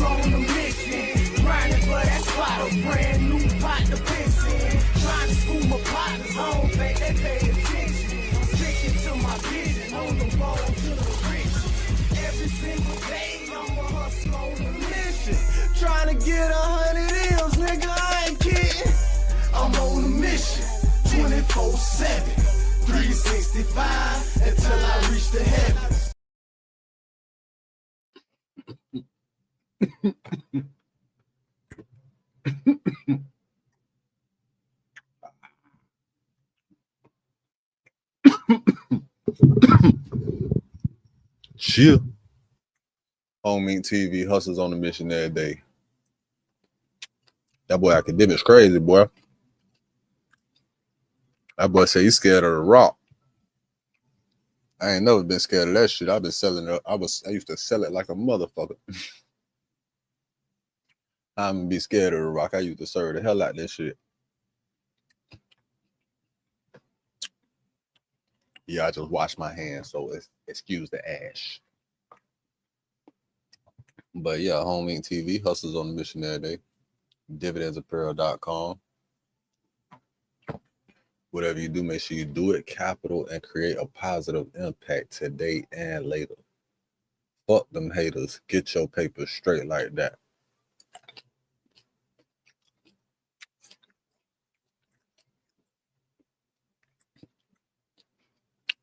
on a mission. Grinding for that spot, a brand new pot to piss in. Trying to school my partners, I don't think they pay attention. I'm sticking to my vision, on the road to the rich. Every single day, I'm a hustle on a mission. Trying to get 100 M's, nigga, I ain't kidding. I'm on a mission, 24/7, 365, until I reach the heavens. Chill. Homie TV hustles on a mission every day. That boy Akademiks crazy, boy. That boy say he's scared of the rock. I ain't never been scared of that shit. I've been selling it. I used to sell it like a motherfucker. I'm gonna be scared of the rock. I used to serve the hell out of that shit. Yeah, I just washed my hands, so excuse the ash. But yeah, Homie TV hustles on the mission every day. Dividendsapparel.com. Whatever you do, make sure you do it capital and create a positive impact today and later. Fuck them haters. Get your paper straight like that.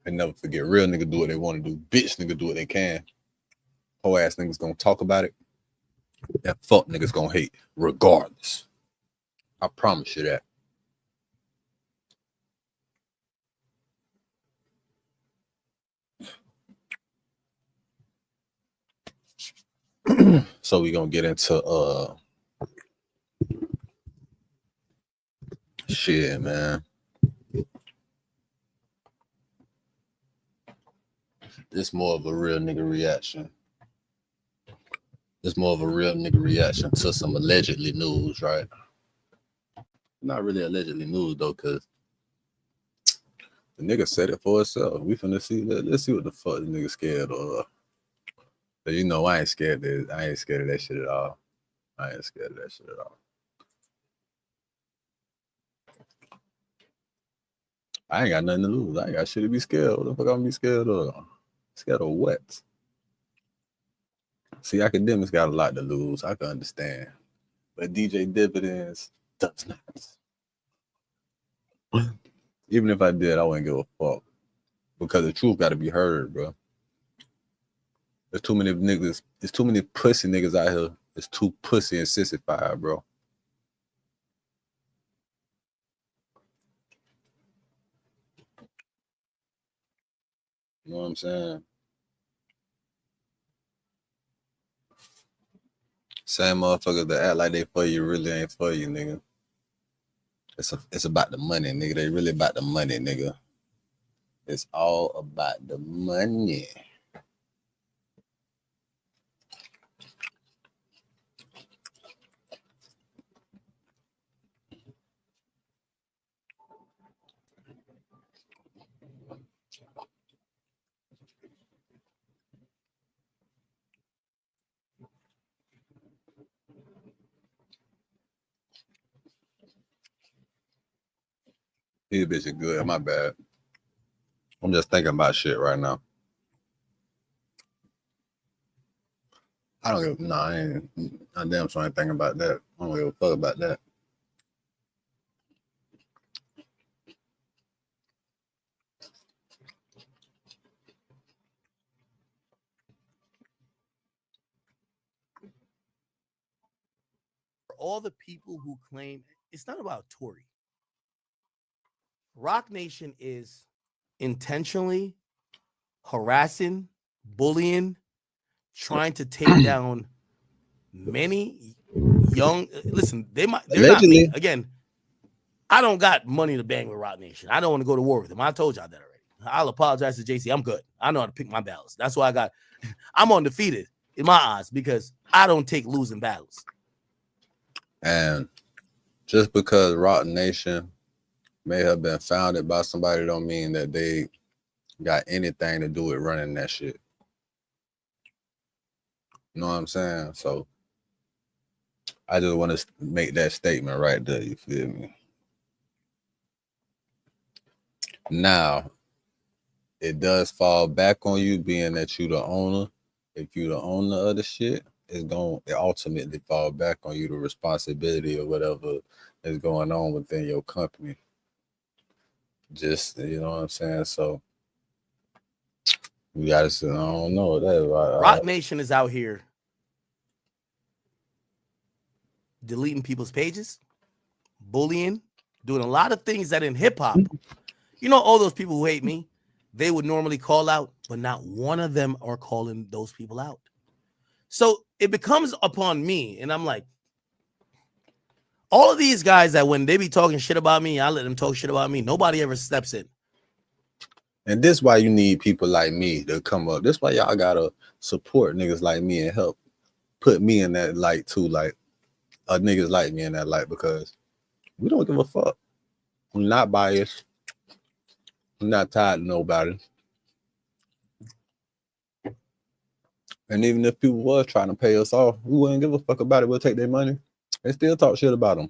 And never forget, real nigga do what they want to do. Bitch nigga do what they can. Whole ass niggas gonna talk about it. And fuck niggas gonna hate regardless. I promise you that. So we gonna get into shit, man. It's more of a real nigga reaction. It's more of a real nigga reaction to some allegedly news, right? Not really allegedly news though, cause the nigga said it for itself. We finna see that. Let's see what the fuck the nigga scared of. But you know, I ain't scared of that. I ain't scared of that shit at all. I ain't scared of that shit at all. I ain't got nothing to lose. I ain't got shit to be scared of. What the fuck I'm gonna be scared of? Scared of what? See, Akademiks got a lot to lose. I can understand. But DJ Dividends does not. Even if I did, I wouldn't give a fuck. Because the truth got to be heard, bro. There's too many niggas. There's too many pussy niggas out here. It's too pussy and sissified, bro. You know what I'm saying? Same motherfuckers that act like they for you really ain't for you, nigga. It's about the money, nigga. They really about the money, nigga. It's all about the money. These bitches good. My bad. I'm just thinking about shit right now. I don't give. No, I ain't. I damn sure ain't thinking about that. I don't give a fuck about that. For all the people who claim it's not about Tory. Rock Nation is intentionally harassing, bullying, trying to take down many young. Listen, they're allegedly not me. Again, I don't got money to bang with Rock Nation. I don't want to go to war with them. I told y'all that already. I'll apologize to JC. I'm good. I know how to pick my battles. That's why I'm undefeated in my eyes because I don't take losing battles. And just because Rock Nation may have been founded by somebody don't mean that they got anything to do with running that shit. You know what I'm saying? So I just want to make that statement right there. You feel me? Now, it does fall back on you, being that you the owner. If you the owner of the shit, it ultimately fall back on you, the responsibility or whatever is going on within your company. Just, you know what I'm saying? So we gotta say, I don't know. Rock Nation is out here deleting people's pages, bullying, doing a lot of things that in hip hop, you know, all those people who hate me, they would normally call out, but not one of them are calling those people out. So it becomes upon me, and I'm like, all of these guys that when they be talking shit about me, I let them talk shit about me. Nobody ever steps in. And this why you need people like me to come up. This why y'all gotta support niggas like me and help put me in that light too, like niggas like me in that light, because we don't give a fuck. I'm not biased. I'm not tied to nobody. And even if people was trying to pay us off, we wouldn't give a fuck about it. We'll take their money and still talk shit about them.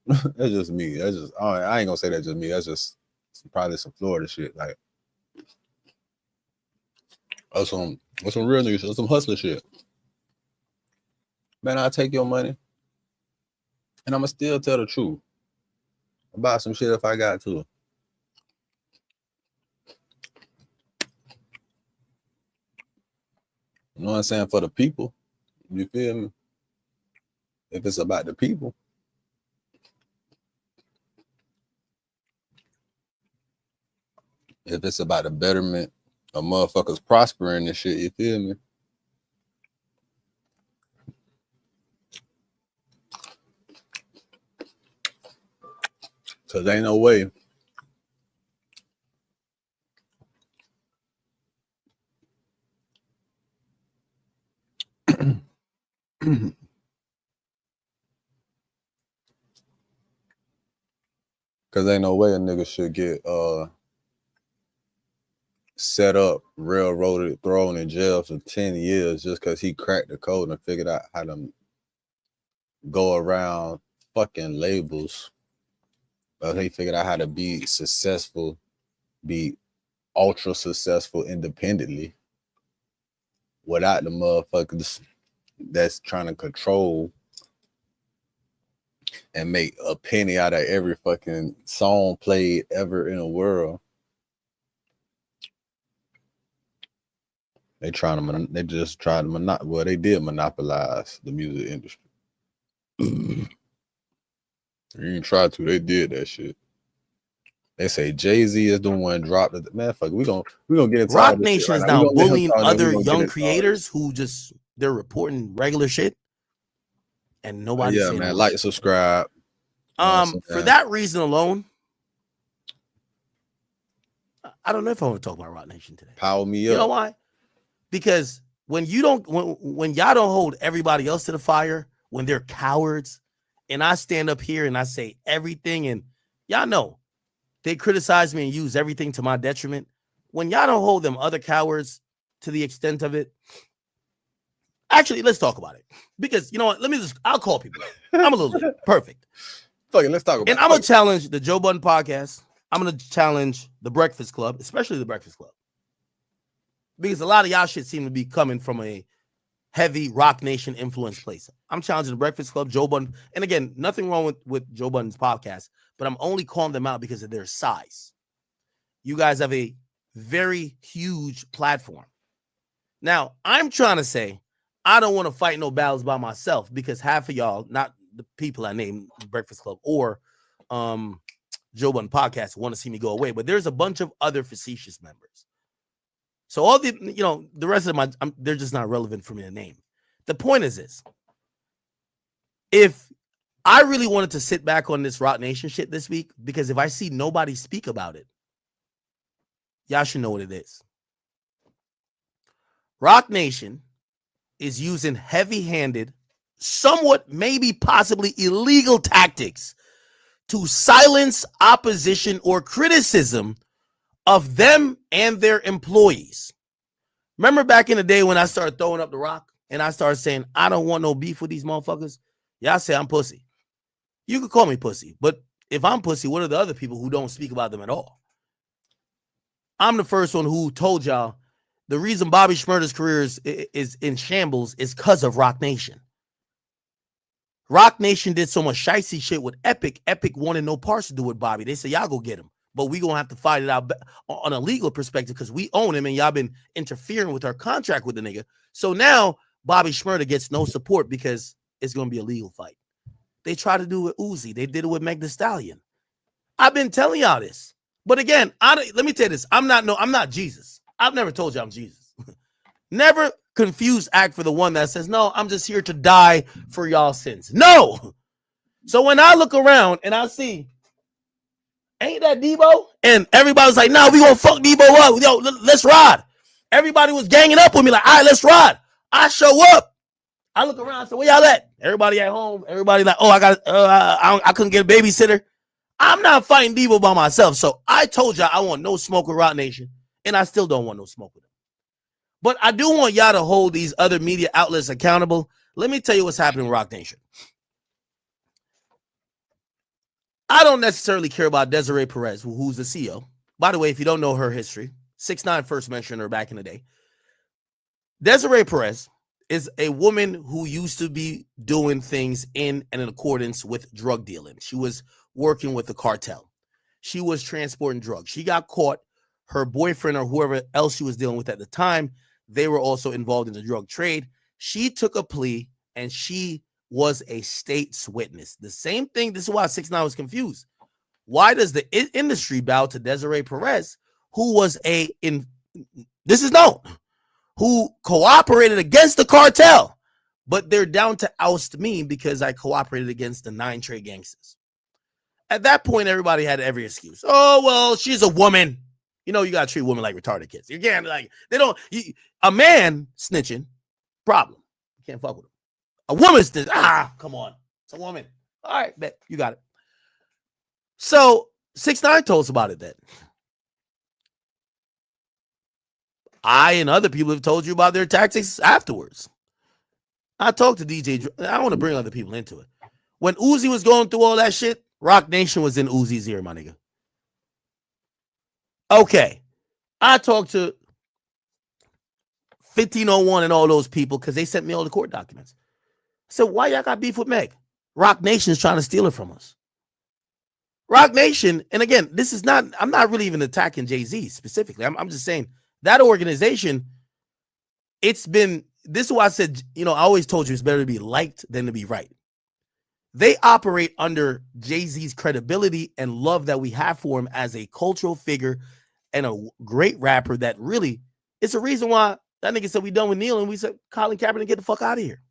That's just me. That's just, I ain't gonna say that's just me. That's just probably some Florida shit. Like, or some real nigga shit, or some hustler shit. Man, I'll take your money and I'ma still tell the truth about some shit if I got to. You know what I'm saying? For the people. You feel me? If it's about the people. If it's about the betterment of motherfuckers prospering and shit, you feel me? Cause ain't no way cause ain't no way a nigga should get set up, railroaded, thrown in jail for 10 years just because he cracked the code and figured out how to go around fucking labels. But he figured out how to be successful, be ultra successful independently without the motherfuckers that's trying to control and make a penny out of every fucking song played ever in the world. They just tried to they did monopolize the music industry. They didn't try to, they did that shit. They say Jay-Z is the one dropped it. Man, fuck, we gonna get into Rock Nation is now bullying other young creators who they're reporting regular shit, and nobody's saying man, like, subscribe. For that reason alone, I don't know if I want to talk about Rock Nation today. Power me up. You know why? Because when y'all don't hold everybody else to the fire, when they're cowards, and I stand up here and I say everything, and y'all know they criticize me and use everything to my detriment. When y'all don't hold them other cowards to the extent of it, actually, let's talk about it. Because you know what? I'll call people. I'm a little lit. Perfect. Fuck it, let's talk about it. And I'm going to challenge the Joe Budden podcast. I'm going to challenge the Breakfast Club, especially the Breakfast Club. Because a lot of y'all shit seem to be coming from a heavy Rock Nation influence place. I'm challenging the Breakfast Club, Joe Budden. And again, nothing wrong with Joe Budden's podcast, but I'm only calling them out because of their size. You guys have a very huge platform. Now, I'm trying to say, I don't want to fight no battles by myself because half of y'all, not the people I named Breakfast Club or Joe Budden podcast, want to see me go away, but there's a bunch of other facetious members. So all the rest of them, they're just not relevant for me to name. The point is this. If I really wanted to sit back on this Rock Nation shit this week, because if I see nobody speak about it, y'all should know what it is. Rock Nation is using heavy-handed, somewhat maybe possibly illegal tactics to silence opposition or criticism of them and their employees. Remember back in the day when I started throwing up the rock and I start saying, I don't want no beef with these motherfuckers, y'all say I'm pussy. You could call me pussy, but if I'm pussy, what are the other people who don't speak about them at all? I'm the first one who told y'all the reason Bobby Shmurda's career is in shambles is because of Rock Nation. Rock Nation did so much shicey shit with Epic. Epic wanted no parts to do with Bobby. They said, y'all go get him. But we going to have to fight it out on a legal perspective because we own him and y'all been interfering with our contract with the nigga. So now Bobby Shmurda gets no support because it's going to be a legal fight. They tried to do it with Uzi. They did it with Meg Thee Stallion. I've been telling y'all this. But again, let me tell you this. I'm not Jesus. I've never told you I'm Jesus. Never confuse act for the one that says, no, I'm just here to die for y'all sins. No. So when I look around and I see, ain't that Debo? And everybody's like, no, we gonna fuck Debo up. Yo, let's ride. Everybody was ganging up with me like, all right, let's ride. I show up. I look around and say, where y'all at? Everybody at home. Everybody like, oh, I couldn't get a babysitter. I'm not fighting Debo by myself. So I told y'all I want no smoke with Rock Nation. And I still don't want no smoke with them. But I do want y'all to hold these other media outlets accountable. Let me tell you what's happening with Rock Nation. I don't necessarily care about Desiree Perez, who's the CEO. By the way, if you don't know her history, 6ix9ine first mentioned her back in the day. Desiree Perez is a woman who used to be doing things in and in accordance with drug dealing. She was working with the cartel. She was transporting drugs. She got caught. Her boyfriend or whoever else she was dealing with at the time, they were also involved in the drug trade. She took a plea and she was a state's witness. The same thing. This is why 6ix9ine was confused. Why does the industry bow to Desiree Perez, who was this is known, who cooperated against the cartel, but they're down to oust me because I cooperated against the 9 trade gangsters. At that point, everybody had every excuse. Oh, well, she's a woman. You know, you got to treat women like retarded kids. You can't, like, a man snitching, problem. You can't fuck with him. A woman snitching, come on. It's a woman. All right, bet. You got it. So 6ix9ine told us about it then. I and other people have told you about their tactics afterwards. I talked to DJ. I don't want to bring other people into it. When Uzi was going through all that shit, Rock Nation was in Uzi's ear, my nigga. Okay. I talked to 1501 and all those people because they sent me all the court documents. I said, why y'all got beef with Meg? Rock Nation's trying to steal it from us. Rock Nation, and again, this is not, I'm not really even attacking Jay-Z specifically. I'm just saying that organization, this is why I said, I always told you it's better to be liked than to be right. They operate under Jay-Z's credibility and love that we have for him as a cultural figure and a great rapper that really, it's a reason why that nigga said we done with Neil and we said, Colin Kaepernick, get the fuck out of here.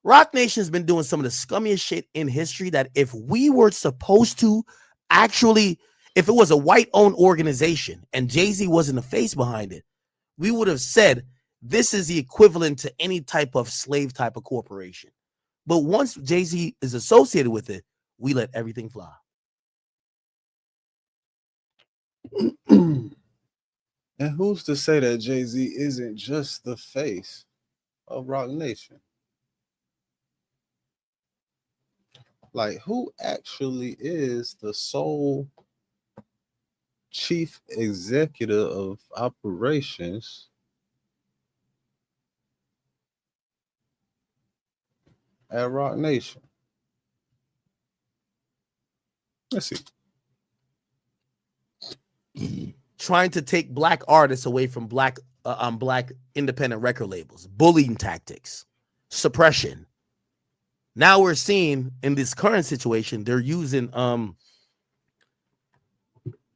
Rock Nation's been doing some of the scummiest shit in history that if we were supposed to actually, if it was a white-owned organization and Jay-Z wasn't the face behind it, we would have said this is the equivalent to any type of slave type of corporation. But once Jay-Z is associated with it, we let everything fly. And who's to say that Jay-Z isn't just the face of Rock Nation? Like, who actually is the sole chief executive of operations at Rock Nation? Let's see. Trying to take black artists away from black independent record labels, bullying tactics, suppression. Now we're seeing in this current situation, they're using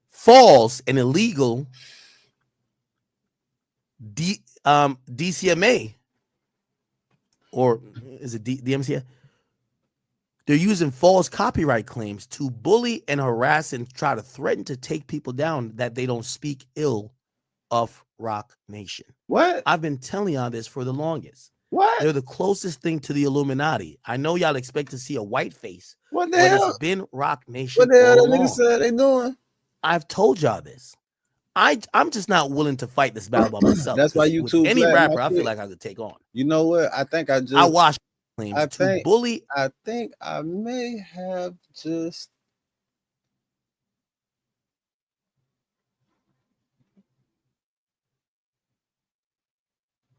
false and illegal DCMA, or is it DMCA? They're using false copyright claims to bully and harass and try to threaten to take people down that they don't speak ill of Rock Nation. What? I've been telling y'all this for the longest. What? They're the closest thing to the Illuminati. I know y'all expect to see a white face. What the but hell? It's been Rock Nation. What the hell all that nigga along. said they doing? I've told y'all this. I'm just not willing to fight this battle by myself. That's why 'cause you with too any black, my rapper, I feel shit. like I could take on. You know what? I think I just I watch claims I to think bully. I think I may have just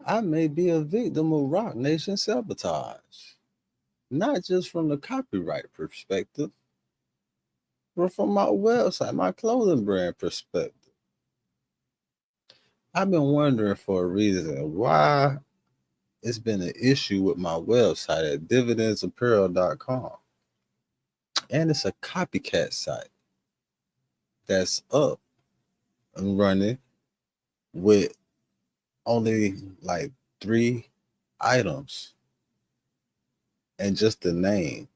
I may be a victim of Rock Nation sabotage. Not just from the copyright perspective, but from my website, my clothing brand perspective. I've been wondering for a reason why it's been an issue with my website at dividendsapparel.com. And it's a copycat site that's up and running with only like 3 items and just the name.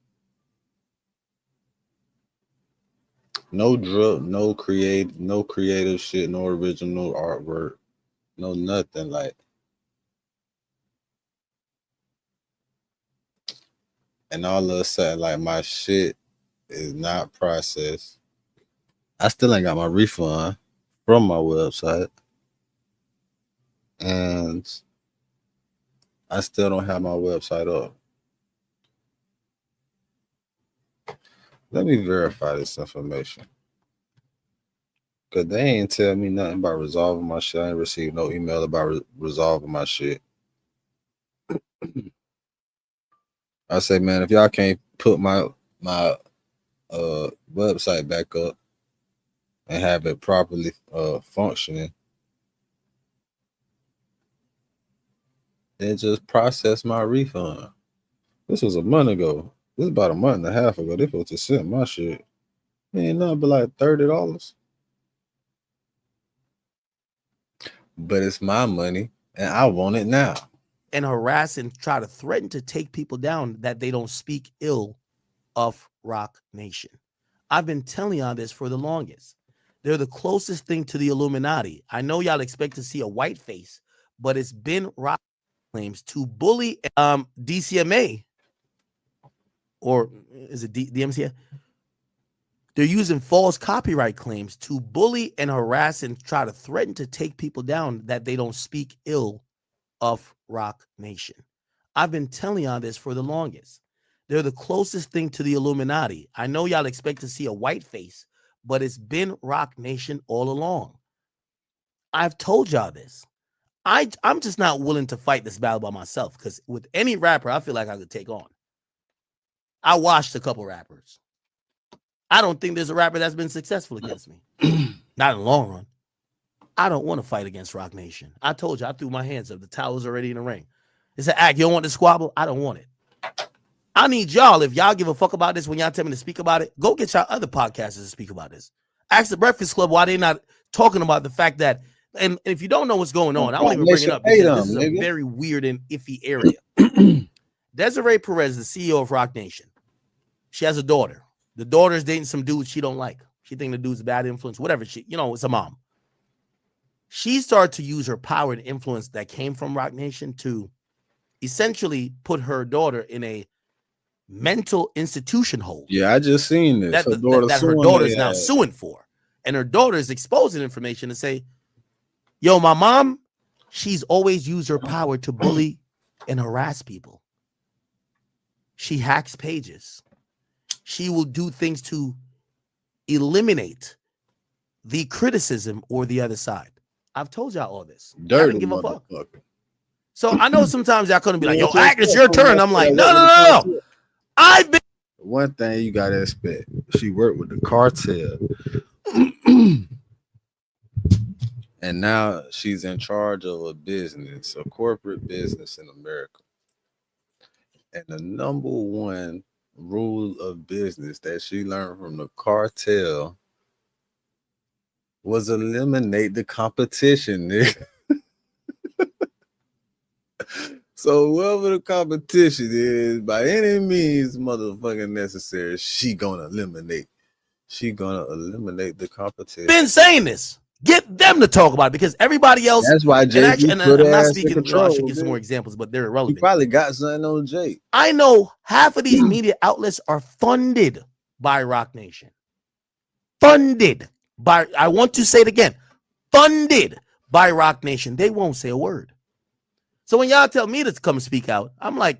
No no creative shit, no original artwork, no nothing. Like, and all of a sudden, like, my shit is not processed. I still ain't got my refund from my website, and I still don't have my website up. Let me verify this information. Cause they ain't tell me nothing about resolving my shit. I ain't received no email about resolving my shit. I say, man, if y'all can't put my website back up and have it properly functioning, then just process my refund. This was a month ago. This is about a month and a half ago. They supposed to send my shit. It ain't nothing but like $30. But it's my money and I want it now. And harass and try to threaten to take people down that they don't speak ill of Rock Nation. I've been telling y'all this for the longest. They're the closest thing to the Illuminati. I know y'all expect to see a white face, but it's been Rock claims to bully DCMA, or is it DMCA? They're using false copyright claims to bully and harass and try to threaten to take people down that they don't speak ill of Rock Nation. I've been telling y'all this for the longest. They're the closest thing to the Illuminati. I know y'all expect to see a white face, but it's been Rock Nation all along. I've told y'all this. I'm just not willing to fight this battle by myself, because with any rapper, I feel like I could take on. I watched a couple rappers. I don't think there's a rapper that's been successful against me. Not in the long run. I don't want to fight against Rock Nation. I told you, I threw my hands up. The towel's already in the ring. It's an act. You don't want to squabble? I don't want it. I need y'all, if y'all give a fuck about this when y'all tell me to speak about it, go get y'all other podcasters to speak about this. Ask the Breakfast Club why they're not talking about the fact that, and if you don't know what's going on, I won't even bring it up because this is a very weird and iffy area. Desiree Perez, the CEO of Rock Nation, she has a daughter. The daughter is dating some dude she don't like. She think the dude's a bad influence, whatever. It's a mom. She started to use her power and influence that came from Rock Nation to essentially put her daughter in a mental institution hold. Yeah, I just seen this. That her daughter is now suing for. And her daughter is exposing information to say, yo, my mom, she's always used her power to bully and harass people. She hacks pages. She will do things to eliminate the criticism or the other side. I've told y'all all this. I didn't give a fuck. So I know sometimes y'all couldn't be like, yo, act, it's your turn. I'm like, no. I've been. One thing you gotta expect. She worked with the cartel. And now she's in charge of a business, a corporate business in America. And the number one rule of business that she learned from the cartel was eliminate the competition, nigga. So whoever the competition is, by any means motherfucking necessary, she gonna eliminate the competition. Been saying this. Get them to talk about it, because everybody else. That's why Jay-Z I'm not speaking. I should give some more examples, but they're irrelevant. He probably got something on Jay. I know half of these media outlets are funded by Rock Nation. Funded by. I want to say it again. funded by Rock Nation. They won't say a word. So when y'all tell me to come speak out, I'm like,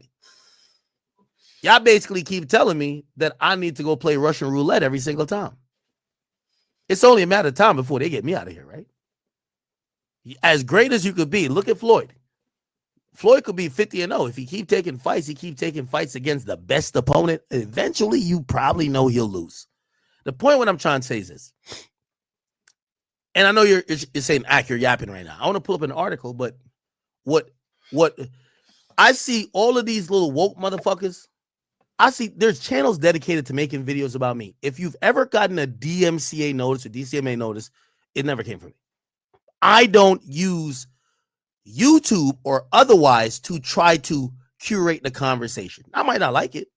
y'all basically keep telling me that I need to go play Russian roulette every single time. It's only a matter of time before they get me out of here, right? As great as you could be, look at Floyd. Floyd could be 50-0. If he keep taking fights, against the best opponent. Eventually, you probably know he'll lose. The point what I'm trying to say is this. And I know you're saying accurate yapping right now. I want to pull up an article, but what I see all of these little woke motherfuckers. I see there's channels dedicated to making videos about me. If you've ever gotten a DMCA notice or DCMA notice, it never came from me. I don't use YouTube or otherwise to try to curate the conversation. I might not like it.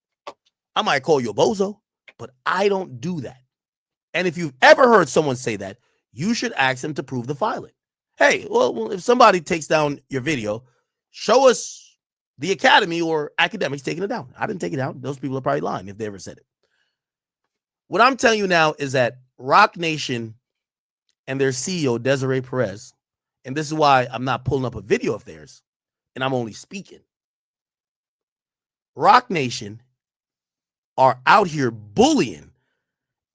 I might call you a bozo, but I don't do that. And if you've ever heard someone say that, you should ask them to prove the filing. Hey, well, if somebody takes down your video, show us the Academy or Akademiks taking it down. I didn't take it down. Those people are probably lying if they ever said it. What I'm telling you now is that Rock Nation and their CEO, Desiree Perez, and this is why I'm not pulling up a video of theirs, and I'm only speaking. Rock Nation are out here bullying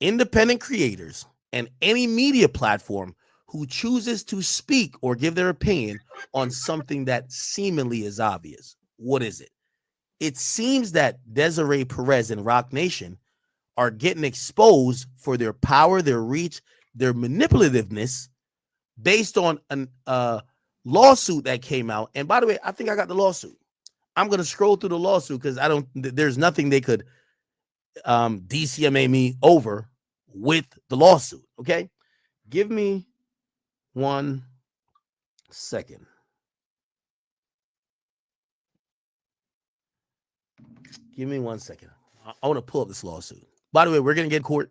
independent creators and any media platform who chooses to speak or give their opinion on something that seemingly is obvious. What is it? It seems that Desiree Perez and Rock Nation are getting exposed for their power, their reach, their manipulativeness based on a lawsuit that came out. And by the way, I think I got the lawsuit. I'm going to scroll through the lawsuit because there's nothing they could DCMA me over with the lawsuit. Okay. Give me 1 second. Give me 1 second. I want to pull up this lawsuit. By the way, we're going to get court.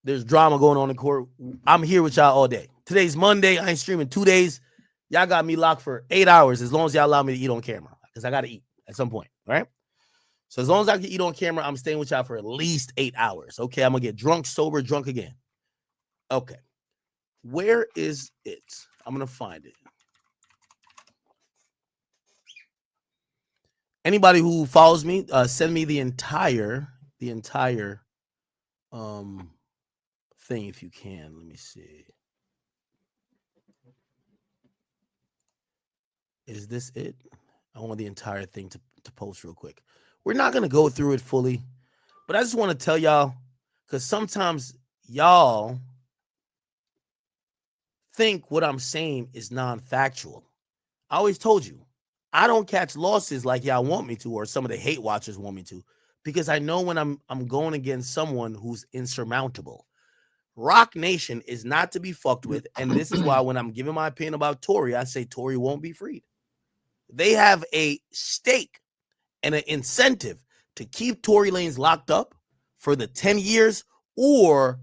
There's drama going on in court. I'm here with y'all all day. Today's Monday. I ain't streaming 2 days. Y'all got me locked for 8 hours as long as y'all allow me to eat on camera because I got to eat at some point. All right. So as long as I can eat on camera, I'm staying with y'all for at least 8 hours. Okay. I'm going to get drunk, sober, drunk again. Okay. Where is it? I'm going to find it. Anybody who follows me, send me the entire thing if you can. Let me see. Is this it? I want the entire thing to post real quick. We're not going to go through it fully, but I just want to tell y'all, because sometimes y'all think what I'm saying is non-factual. I always told you, I don't catch losses like y'all want me to, or some of the hate watchers want me to, because I know when I'm going against someone who's insurmountable. Rock Nation is not to be fucked with, and this is why when I'm giving my opinion about Tory, I say Tory won't be freed. They have a stake and an incentive to keep Tory Lanez locked up for the 10 years or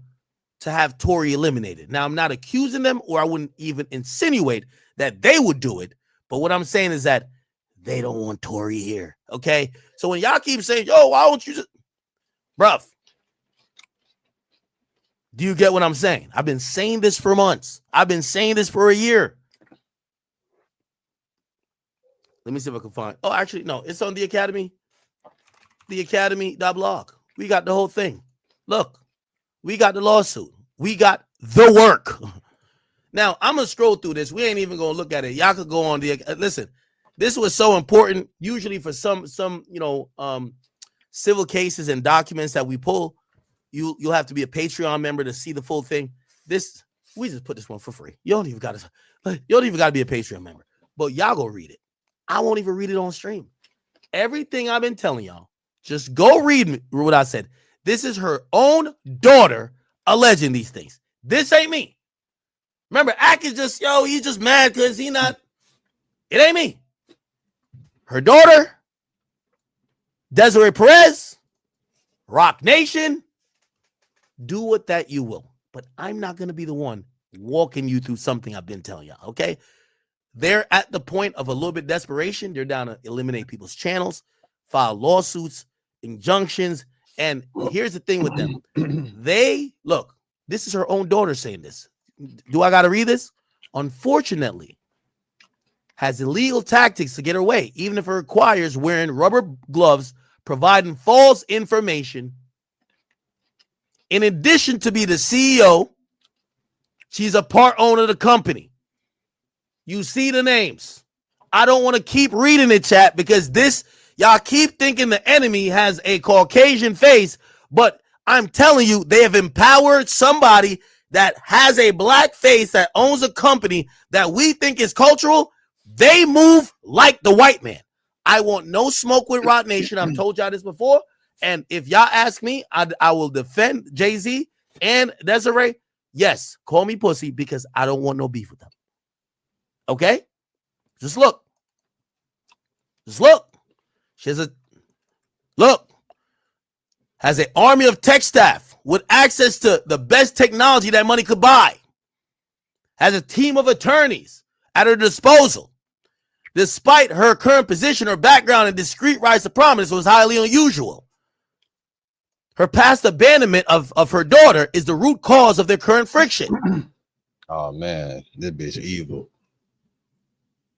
to have Tory eliminated. Now, I'm not accusing them, or I wouldn't even insinuate that they would do it, but what I'm saying is that they don't want Tory here, okay? So when y'all keep saying, yo, why don't you just... Bruv, do you get what I'm saying? I've been saying this for months. I've been saying this for a year. Let me see if I can find... Oh, actually, no. It's on the Academy. The Academy.blog. We got the whole thing. Look, we got the lawsuit. We got the work. Now, I'm going to scroll through this. We ain't even going to look at it. Y'all could go on the... Listen, this was so important. Usually for some civil cases and documents that we pull, you'll have to be a Patreon member to see the full thing. This, we just put this one for free. You don't even got to be a Patreon member. But y'all go read it. I won't even read it on stream. Everything I've been telling y'all, just go read what I said. This is her own daughter alleging these things. This ain't me. Remember, Ak is just, he's just mad because it ain't me. Her daughter, Desiree Perez, Rock Nation, do what that you will. But I'm not going to be the one walking you through something I've been telling y'all, okay? They're at the point of a little bit of desperation. They're down to eliminate people's channels, file lawsuits, injunctions. And here's the thing with them. Look, this is her own daughter saying this. Do I got to read this? unfortunately, has illegal tactics to get her way, even if it requires wearing rubber gloves, providing false information. In addition to be the CEO, she's a part owner of the company. You see the names. I don't want to keep reading the chat because y'all keep thinking the enemy has a Caucasian face, but I'm telling you, they have empowered somebody that has a black face that owns a company that we think is cultural. They move like the white man. I want no smoke with Roc Nation. I've told y'all this before. And if y'all ask me, I will defend Jay-Z and Desiree. Yes, call me pussy because I don't want no beef with them. Okay? Just look. Just look. She has has an army of tech staff with access to the best technology that money could buy. Has a team of attorneys at her disposal. Despite her current position, her background and discreet rise to prominence was highly unusual. Her past abandonment of her daughter is the root cause of their current friction. Oh man, this bitch evil.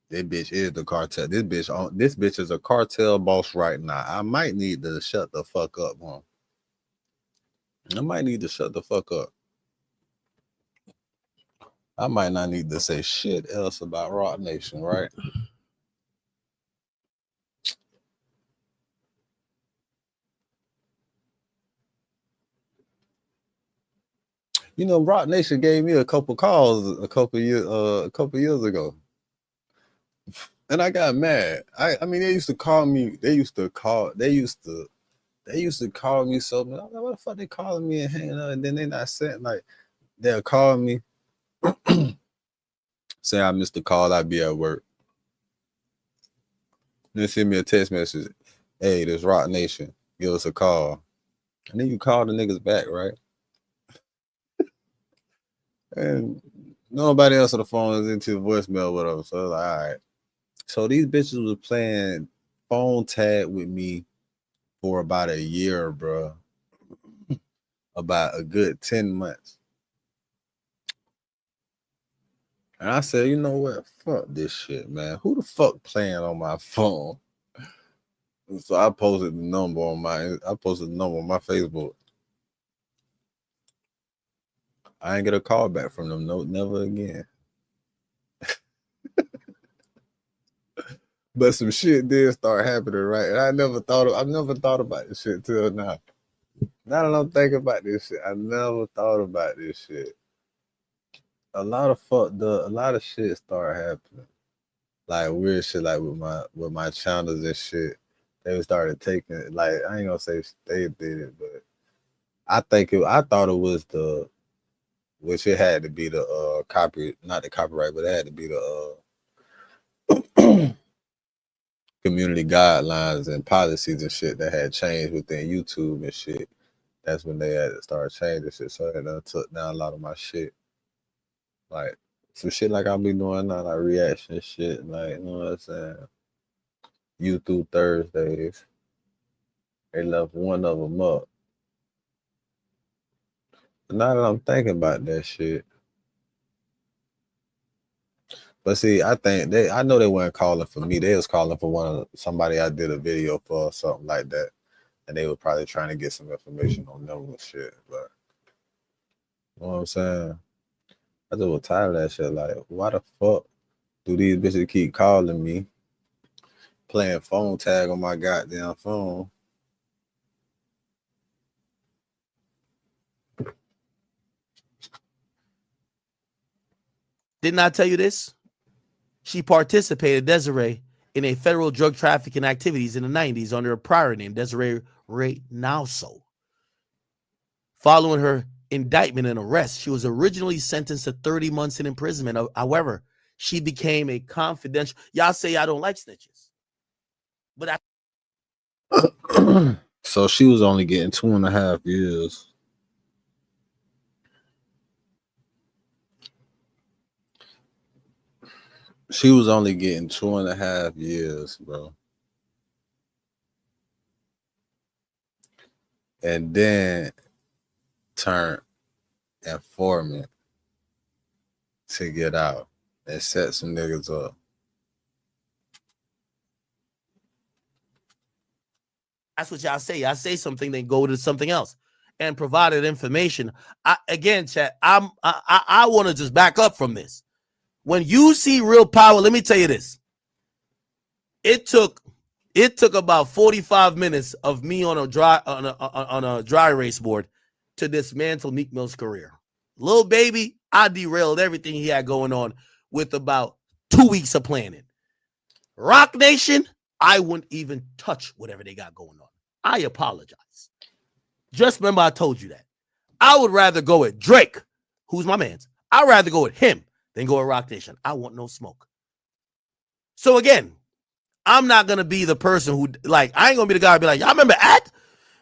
This bitch is the cartel. This bitch is a cartel boss right now. I might need to shut the fuck up, man. I might need to shut the fuck up. I might not need to say shit else about Roc Nation, right? You know, Roc Nation gave me a couple calls a couple years ago. And I got mad. I mean, they used to call me. They used to call me so. Man, I'm like, what the fuck they calling me and hanging out, and then they not saying like they'll call me, say I missed the call. I'd be at work. Then send me a text message. Hey, this Roc Nation, give us a call. And then you call the niggas back, right? And nobody else on the phone is into the voicemail with them. So I was like, all right. So these bitches was playing phone tag with me for about a year, bro. About a good 10 months. And I said, you know what? Fuck this shit, man. Who the fuck playing on my phone? And so I posted the number on my Facebook. I ain't get a call back from them. No, never again. But some shit did start happening, right? And I never thought about this shit till now. Now that I'm thinking about this shit, I never thought about this shit. A lot of shit started happening. Like weird shit, like with my channels and shit. They started taking it. Like I ain't gonna say they did it, but I thought it was which it had to be the not the copyright, but it had to be the community guidelines and policies and shit that had changed within YouTube and shit. That's when they had to start changing shit. So it took down a lot of my shit. Like some shit like I'll be doing now, like reaction shit, like you know what I'm saying. YouTube Thursdays. They left one of them up. But now that I'm thinking about that shit. But see, I know they weren't calling for me. They was calling for somebody I did a video for or something like that. And they were probably trying to get some information on them and shit. But you know what I'm saying? I just was tired of that shit. Like, why the fuck do these bitches keep calling me, playing phone tag on my goddamn phone? Didn't I tell you this? She participated, Desiree, in a federal drug trafficking activities in the 90s under a prior name, Desiree Reynoso. Following her indictment and arrest, she was originally sentenced to 30 months in imprisonment. However, she became a confidential. Y'all say I don't like snitches. But So she was only getting 2.5 years. She was only getting 2.5 years, bro. And then turned informant to get out. and set some niggas up. That's what y'all say. I say something, then go to something else and provided information. Again, chat, I want to just back up from this. When you see real power, let me tell you this. It took about 45 minutes of me on a dry erase board to dismantle Meek Mill's career. Lil Baby, I derailed everything he had going on with about 2 weeks of planning. Rock Nation, I wouldn't even touch whatever they got going on. I apologize. Just remember I told you that. I would rather go with Drake, who's my man's. I'd rather go with him than go with Rock Nation. I want no smoke. So again, I'm not going to be the person who, like, I ain't going to be the guy who be like, y'all remember Act?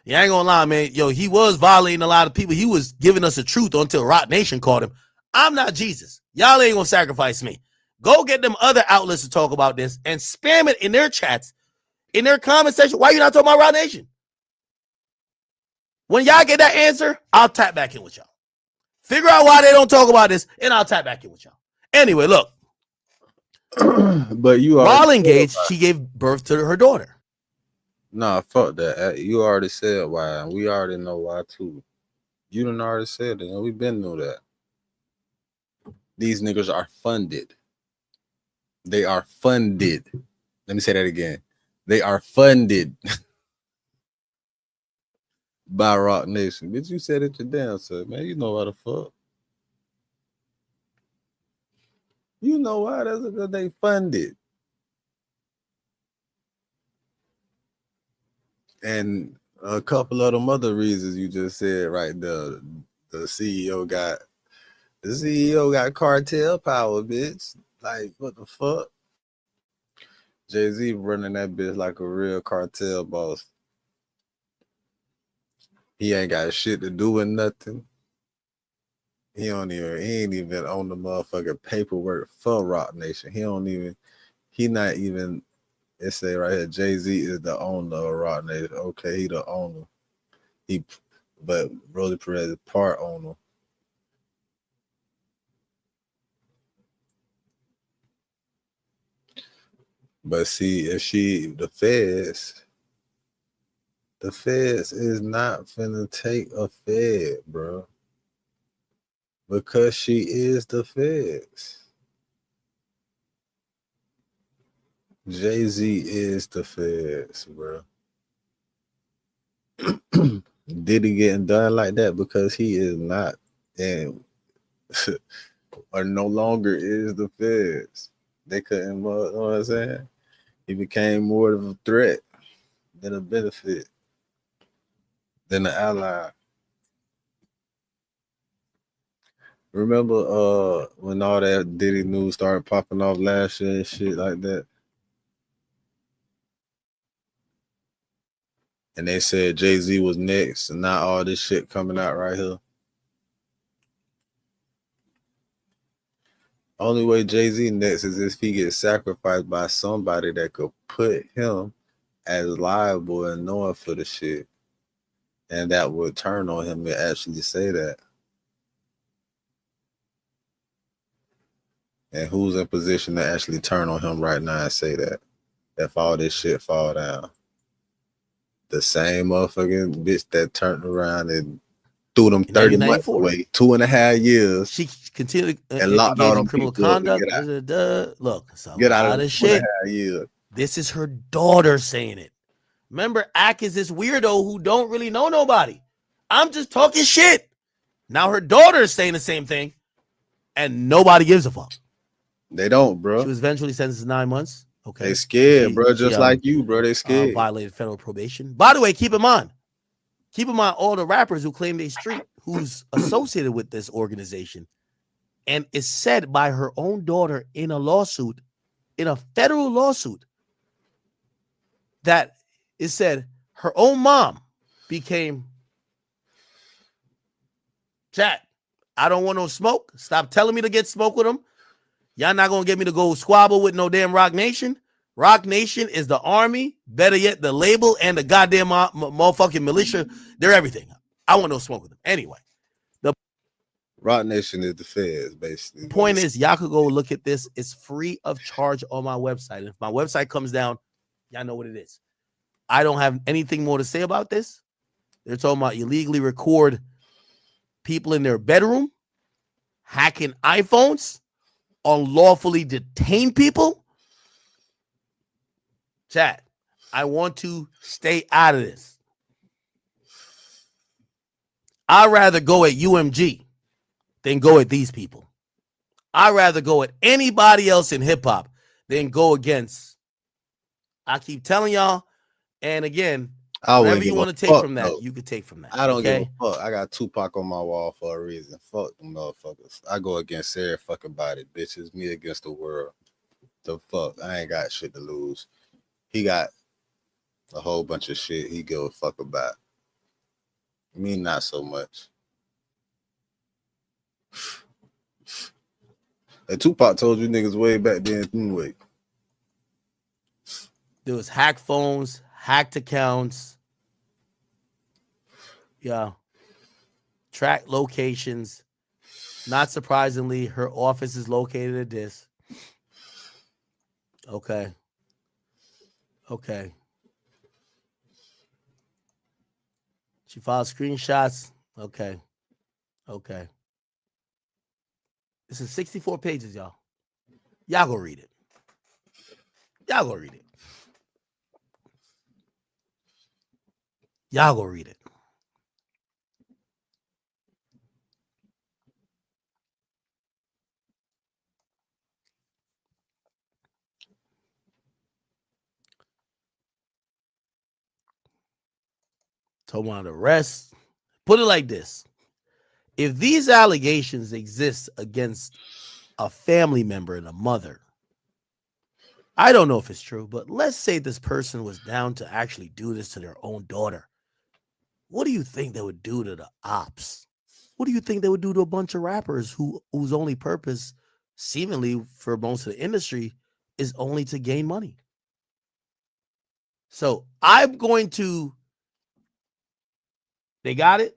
Yeah, I ain't going to lie, man. Yo, he was violating a lot of people. He was giving us the truth until Rock Nation caught him. I'm not Jesus. Y'all ain't going to sacrifice me. Go get them other outlets to talk about this and spam it in their chats, in their comment section. Why you not talking about Rock Nation? When y'all get that answer, I'll tap back in with y'all. Figure out why they don't talk about this, and I'll tap back in with y'all. Anyway, look. But you while engaged, she gave birth to her daughter. Nah, fuck that. You already said why. We already know why too. You done already said it. We've been know that. These niggas are funded. They are funded. Let me say that again. They are funded by Rock Nation. Bitch, you said it your damn self, man. You know why the fuck. You know why? That's because they funded. And a couple of them other reasons you just said right there. The CEO got cartel power, bitch. Like, what the fuck? Jay-Z running that bitch like a real cartel boss. He ain't got shit to do with nothing. He ain't even on the motherfucking paperwork for Rock Nation. He not even, it say right here, Jay-Z is the owner of Rock Nation. Okay, he the owner. But Rolly Perez is part owner. But see, the feds is not finna take a fed, bro. Because she is the feds. Jay-Z is the feds, bro. Diddy getting done like that because he is not and or no longer is the feds. They couldn't, you know what I'm saying? He became more of a threat than a benefit, than an ally. Remember when all that Diddy news started popping off last year and shit like that? And they said Jay-Z was next, and not all this shit coming out right here. Only way Jay-Z next is if he gets sacrificed by somebody that could put him as liable and knowing for the shit. And that would turn on him to actually say that. And who's in position to actually turn on him right now and say that? If all this shit fall down. The same motherfucking bitch that turned around and threw them 30 months away, 2.5 years. She continued and locked all them criminal conduct. Look, it's get out of shit. 2.5 years. This is her daughter saying it. Remember, Ak is this weirdo who don't really know nobody. I'm just talking shit. Now her daughter is saying the same thing, and nobody gives a fuck. They don't, bro. She was eventually sentenced to 9 months. Okay, they scared, bro. Just like you, bro. They scared. Violated federal probation. By the way, keep in mind all the rappers who claim they street, who's associated with this organization, and is said by her own daughter in a lawsuit, in a federal lawsuit, that it said her own mom became chat. I don't want no smoke. Stop telling me to get smoke with them. Y'all not gonna get me to go squabble with no damn Rock Nation. Rock Nation is the army, better yet, the label and the goddamn motherfucking militia. They're everything. I want no smoke with them. Anyway, Rock Nation is the feds, basically. The point is, y'all could go look at this. It's free of charge on my website. And if my website comes down, y'all know what it is. I don't have anything more to say about this. They're talking about illegally record people in their bedroom, hacking iPhones, unlawfully detain people. Chat, I want to stay out of this. I'd rather go at UMG than go at these people. I'd rather go at anybody else in hip hop than go against. I keep telling y'all, and again, whatever you want to take from that, you could take from that. I don't give a fuck. I got Tupac on my wall for a reason. Fuck them motherfuckers. I go against every fucking body, bitches. Me against the world. The fuck? I ain't got shit to lose. He got a whole bunch of shit he give a fuck about. Me, not so much. And Tupac told you niggas way back then. Anyway. There was hacked phones, hacked accounts. Yeah. Track locations. Not surprisingly, her office is located at this. Okay. She filed screenshots. Okay. This is 64 pages, y'all. Y'all go read it. Y'all go read it. Told on the rest. Put it like this. If these allegations exist against a family member and a mother, I don't know if it's true, but let's say this person was down to actually do this to their own daughter. What do you think they would do to the ops? What do you think they would do to a bunch of rappers whose only purpose, seemingly for most of the industry, is only to gain money? So I'm going to. They got it.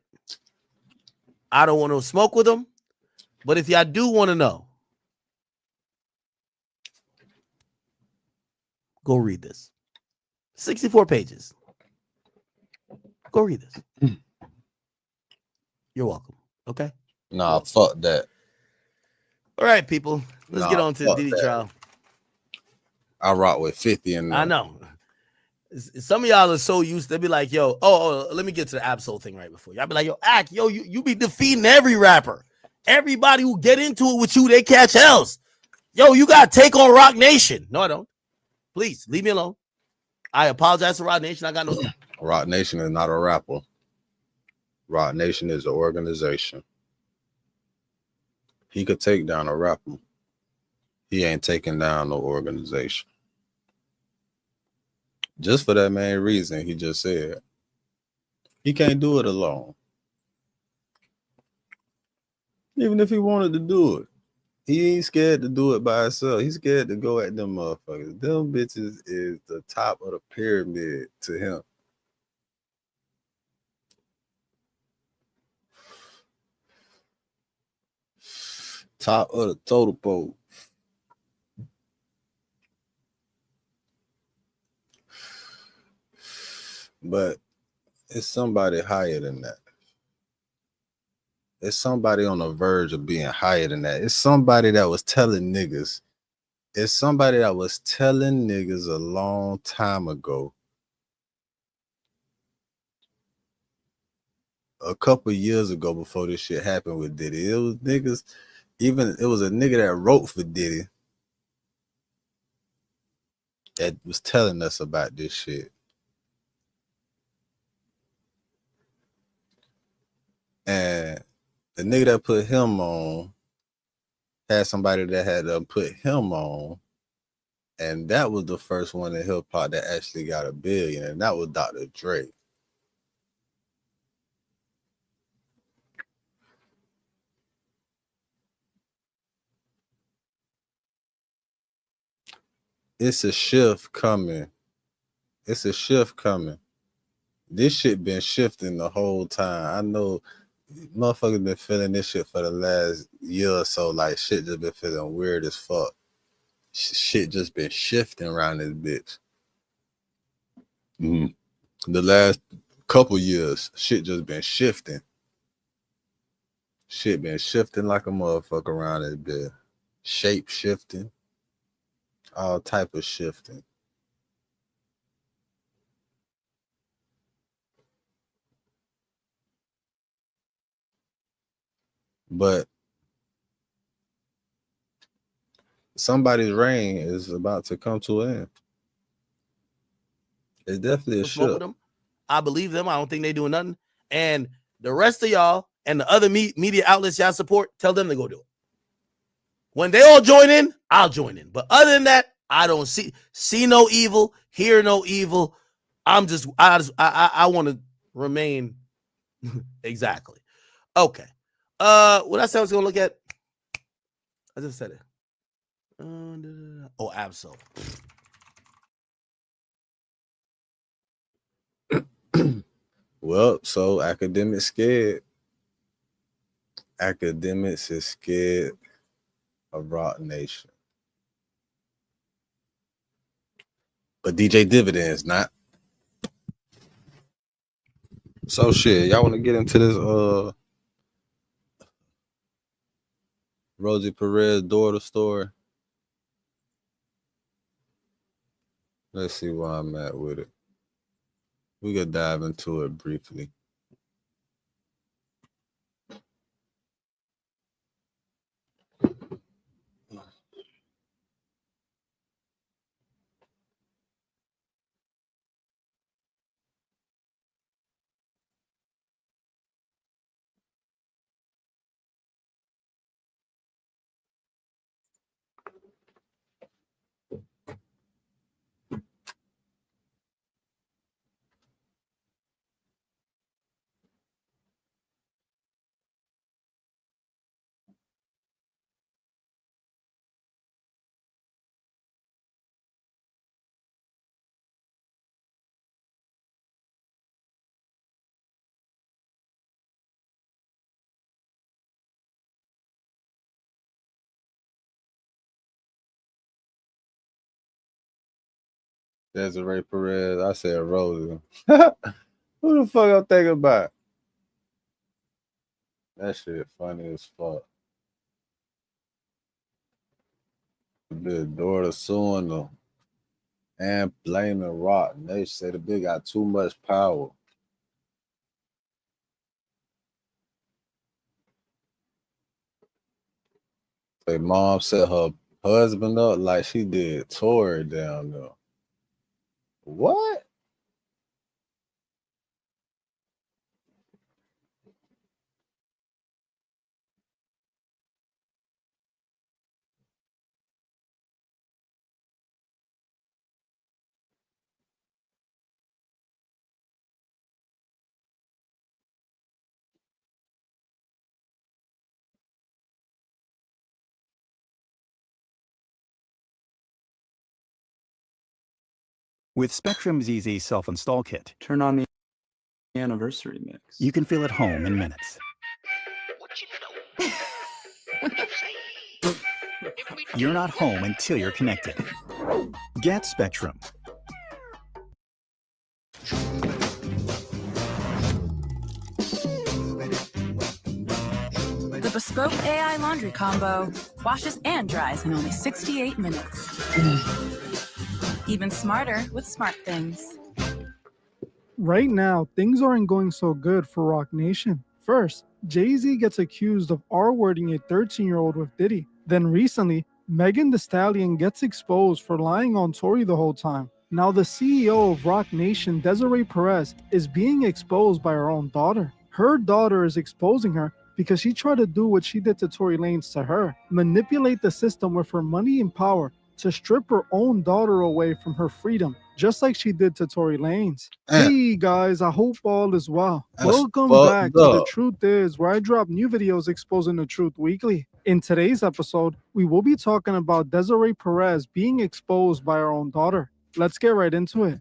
I don't want to smoke with them, but if y'all do want to know, go read this. 64 pages. Go read this. You're welcome. Okay? Nah, fuck that. All right, people. Let's get on to the Diddy trial. I rock with 50 and I know. Some of y'all are so used, they'll be like, yo, let me get to the Absol thing right before. Y'all be like, yo, Ak, yo, you be defeating every rapper. Everybody who get into it with you, they catch hells. Yo, you got to take on Rock Nation. No, I don't. Please, leave me alone. I apologize to Rock Nation. I got no style. Rock Nation is not a rapper. Rock Nation is an organization. He could take down a rapper. He ain't taking down no organization. Just for that main reason he just said. He can't do it alone. Even if he wanted to do it. He ain't scared to do it by himself. He's scared to go at them motherfuckers. Them bitches is the top of the pyramid to him. Top of the total pole. But it's somebody higher than that. It's somebody on the verge of being higher than that. It's somebody that was telling niggas. It's somebody that was telling niggas a long time ago. A couple years ago before this shit happened with Diddy. It was niggas, even it was a nigga that wrote for Diddy that was telling us about this shit. And the nigga that put him on had somebody that had to put him on. And that was the first one in hip hop that actually got $1 billion. And that was Dr. Dre. It's a shift coming. It's a shift coming. This shit been shifting the whole time. I know motherfuckers been feeling this shit for the last year or so. Like shit just been feeling weird as fuck. Shit just been shifting around this bitch. The last couple years, shit just been shifting. Shit been shifting like a motherfucker around this bitch. Shape shifting. All type of shifting. But somebody's reign is about to come to an end. It's definitely a Smoke with shift. them. I believe them. I don't think they doing nothing. And the rest of y'all and the other media outlets y'all support, tell them to go do it. When they all join in, I'll join in. But other than that, I don't see no evil, hear no evil. I want to remain exactly. Okay. What I said I was gonna look at. I just said it. Oh, Absol. Well, so Akademiks scared. Akademiks is scared of Rock Nation. But DJ Dividends not. So shit, y'all want to get into this Rosie Perez daughter story? Let's see where I'm at with it. We could dive into it briefly. Desiree Perez. I said Rosie. Who the fuck I'm thinking about? That shit funny as fuck. The daughter suing them and blaming Rock. And they say the bitch got too much power. Their mom set her husband up like she did Tory down there. What? With Spectrum's easy self-install kit, turn on the anniversary mix. you can feel at home in minutes. You're not home until you're connected. Get Spectrum. The bespoke AI laundry combo washes and dries in only 68 minutes. Even smarter with smart things. Right now, things aren't going so good for Rock Nation. First, Jay-Z gets accused of R-wording a 13-year-old with Diddy. Then recently, Megan Thee Stallion gets exposed for lying on Tory the whole time. Now the CEO of Rock Nation, Desiree Perez, is being exposed by her own daughter. Her daughter is exposing her because she tried to do what she did to Tory Lanez to her, manipulate the system with her money and power to strip her own daughter away from her freedom, just like she did to Tory Lanez. Hey guys, I hope all is well. Welcome back to The Truth Is, where I drop new videos exposing the truth weekly. In today's episode, we will be talking about Desiree Perez being exposed by her own daughter. Let's get right into it.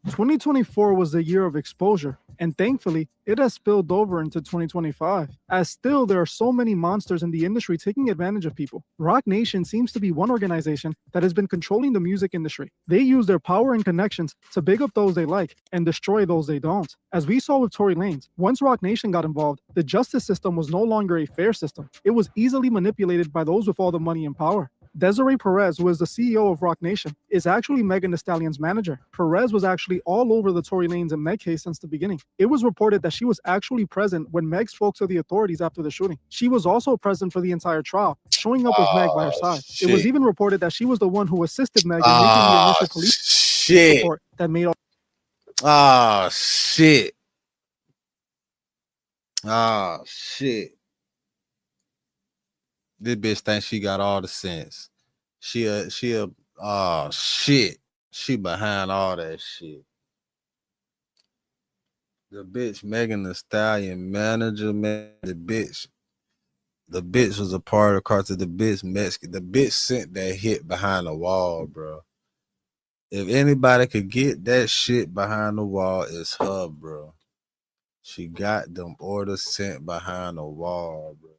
2024 was the year of exposure. And thankfully, it has spilled over into 2025, as still there are so many monsters in the industry taking advantage of people. Rock Nation seems to be one organization that has been controlling the music industry. They use their power and connections to big up those they like and destroy those they don't. As we saw with Tory Lanez, once Rock Nation got involved, the justice system was no longer a fair system. It was easily manipulated by those with all the money and power. Desiree Perez, who is the CEO of Rock Nation, is actually Megan Thee Stallion's manager. Perez was actually all over the Tory Lanez and Meg case since the beginning. It was reported that she was actually present when Meg spoke to the authorities after the shooting. She was also present for the entire trial, showing up with Meg by her side. It was even reported that she was the one who assisted Meg in making the initial police report that made all. Ah, shit. Ah, shit. This bitch thinks she got all the sense. Oh, shit. She behind all that shit. The bitch Megan Thee Stallion manager, man. The bitch was a part of the cartel. The bitch sent that hit behind the wall, bro. If anybody could get that shit behind the wall, it's her, bro. She got them orders sent behind the wall, bro.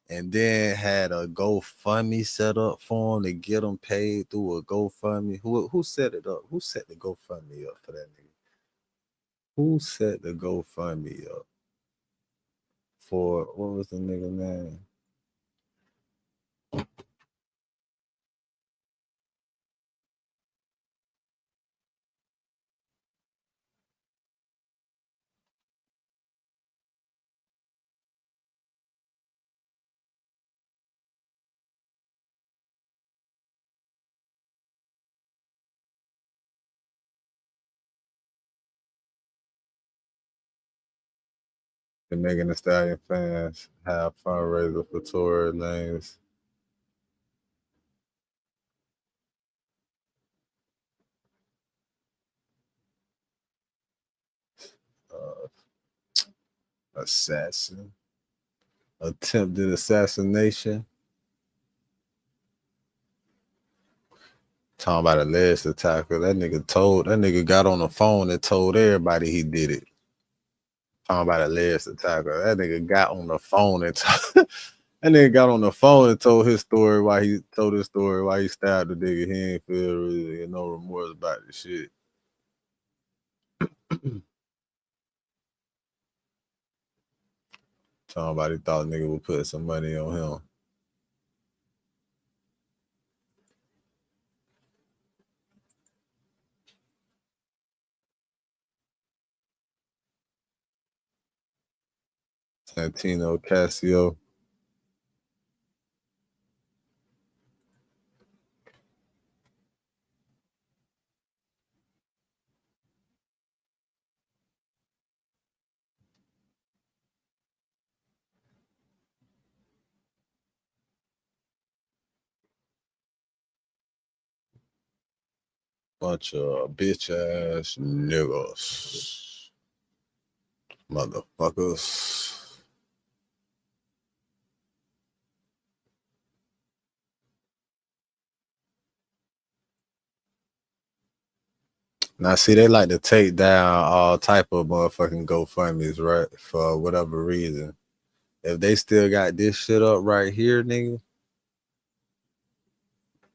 And then had a GoFundMe set up for him to get them paid through a GoFundMe. Who set it up? Who set the GoFundMe up for that nigga? Who set the GoFundMe up for, what was the nigga name? The Megan Thee Stallion fans have fundraiser for Tory Lanez. Attempted assassination. Talking about alleged attacker. That nigga got on the phone and told everybody he did it. Talking about alleged attacker. That nigga got on the phone and that nigga got on the phone and told his story why he stabbed the nigga. He ain't feel really no remorse about the shit. Talking about he thought nigga would put some money on him. Santino Casio. Bunch of bitch ass niggas. Motherfuckers. Now, see, they like to take down all type of motherfucking GoFundMes, right? For whatever reason. If they still got this shit up right here, nigga,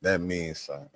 that means something.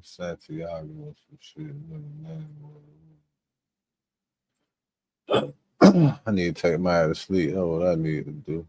Santiago or some shit. I need to take my ass to sleep. That's what I need to do.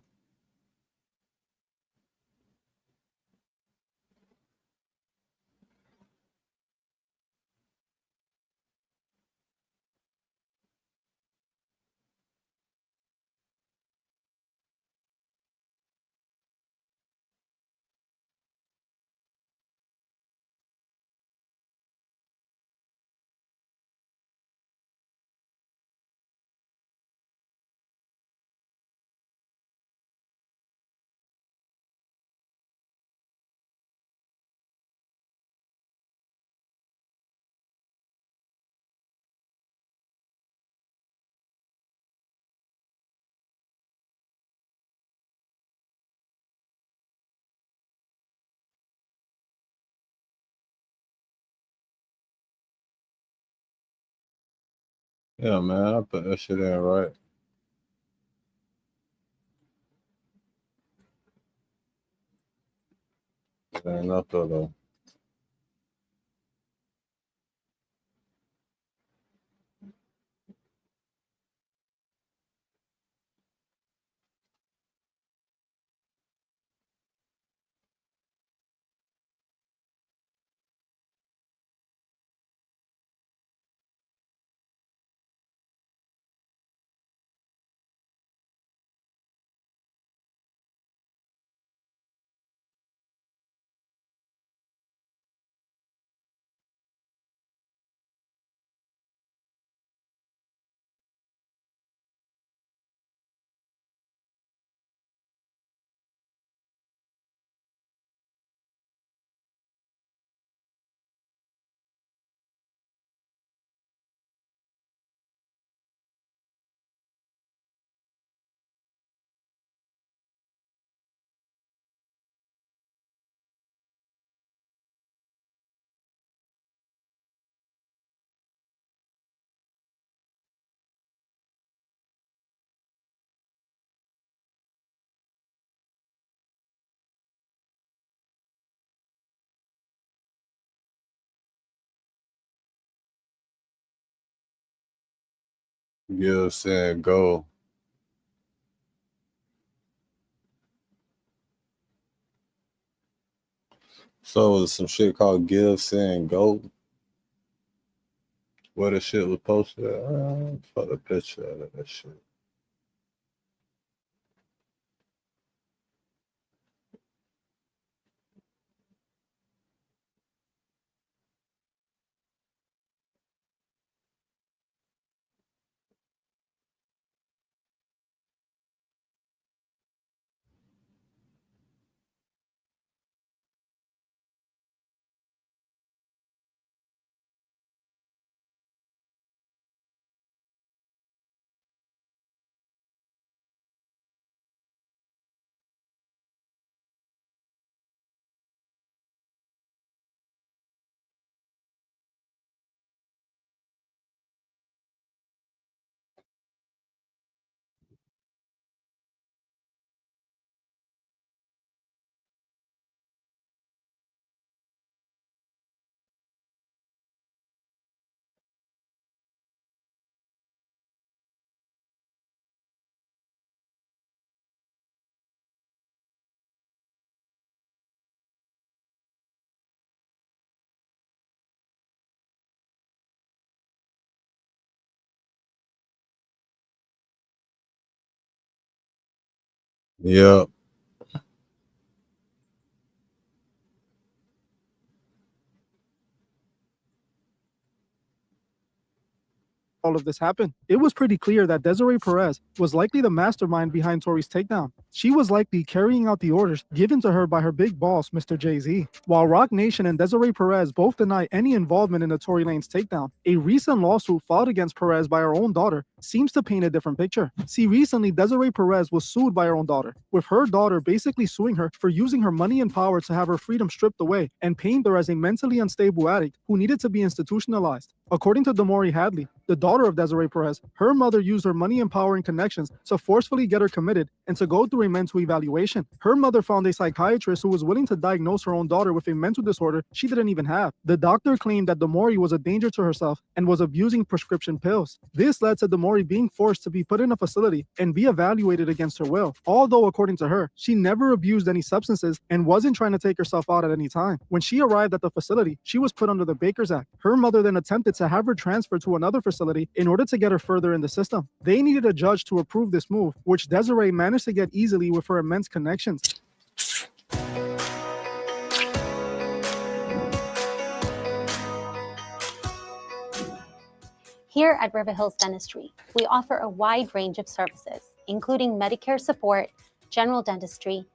Yeah, man, I put that shit in right. It ain't up there though. Give, send, go. So it was some shit called Give, Send, Go. Where the shit was posted at. Fuck the picture of that shit. Yeah. all of this happened, it was pretty clear that Desiree Perez was likely the mastermind behind Tory's takedown. She was likely carrying out the orders given to her by her big boss, Mr. Jay-Z. While Rock Nation and Desiree Perez both deny any involvement in the Tory Lanez takedown, a recent lawsuit filed against Perez by her own daughter seems to paint a different picture. See, recently Desiree Perez was sued by her own daughter, with her daughter basically suing her for using her money and power to have her freedom stripped away and paint her as a mentally unstable addict who needed to be institutionalized. According to Damori Hadley, the daughter of Desiree Perez, her mother used her money and power and connections to forcefully get her committed and to go through a mental evaluation. Her mother found a psychiatrist who was willing to diagnose her own daughter with a mental disorder she didn't even have. The doctor claimed that Damori was a danger to herself and was abusing prescription pills. This led to Damori being forced to be put in a facility and be evaluated against her will. Although, according to her, she never abused any substances and wasn't trying to take herself out at any time. When she arrived at the facility, she was put under the Baker's Act. Her mother then attempted to have her transferred to another facility in order to get her further in the system. They needed a judge to approve this move, which Desiree managed to get easily with her immense connections. Here at River Hills Dentistry, we offer a wide range of services, including Medicare support, general dentistry.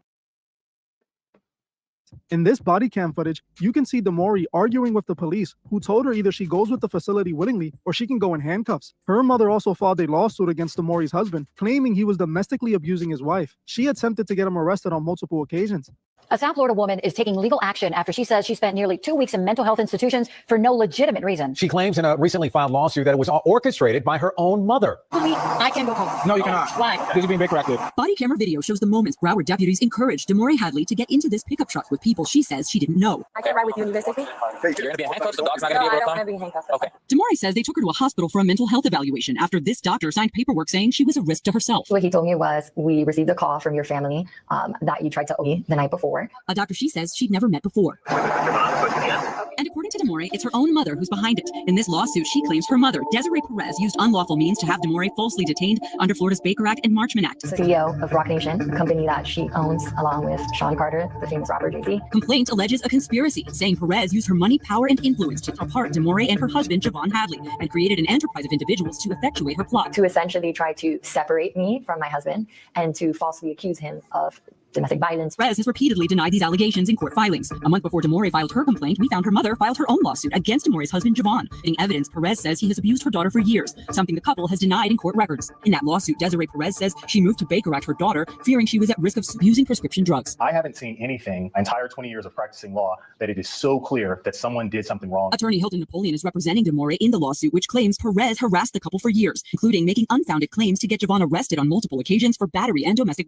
In this body cam footage, you can see Damori arguing with the police, who told her either she goes with the facility willingly or she can go in handcuffs. Her mother also filed a lawsuit against Damori's husband, claiming he was domestically abusing his wife. She attempted to get him arrested on multiple occasions. A South Florida woman is taking legal action after she says she spent nearly 2 weeks in mental health institutions for no legitimate reason. She claims in a recently filed lawsuit that it was orchestrated by her own mother. I can go home. No, you cannot. Why? Because you're being Baker active. Body camera video shows the moments Broward deputies encouraged Damori Hadley to get into this pickup truck with people she says she didn't know. I can ride with you and you guys take me? You're going to be in handcuffs? The dog's not going to be able to come? I don't want to be in handcuffs. Okay. Damori says they took her to a hospital for a mental health evaluation after this doctor signed paperwork saying she was a risk to herself. What he told me was, we received a call from your family that you tried to owe me the night before. A doctor she says she'd never met before. And according to Damori, it's her own mother who's behind it. In this lawsuit, she claims her mother, Desiree Perez, used unlawful means to have Damori falsely detained under Florida's Baker Act and Marchman Act. CEO of Rock Nation, a company that she owns along with Sean Carter, the famous rapper Jay-Z. Complaint alleges a conspiracy, saying Perez used her money, power, and influence to tear apart Damori and her husband, Javon Hadley, and created an enterprise of individuals to effectuate her plot. To essentially try to separate me from my husband and to falsely accuse him of domestic violence. Perez has repeatedly denied these allegations in court filings. A month before Damori filed her complaint, we found her mother filed her own lawsuit against Damori's husband, Javon. In evidence, Perez says he has abused her daughter for years, something the couple has denied in court records. In that lawsuit, Desiree Perez says she moved to Baker Act her daughter, fearing she was at risk of abusing prescription drugs. I haven't seen anything, my entire 20 years of practicing law, that it is so clear that someone did something wrong. Attorney Hilton Napoleon is representing Damori in the lawsuit, which claims Perez harassed the couple for years, including making unfounded claims to get Javon arrested on multiple occasions for battery and domestic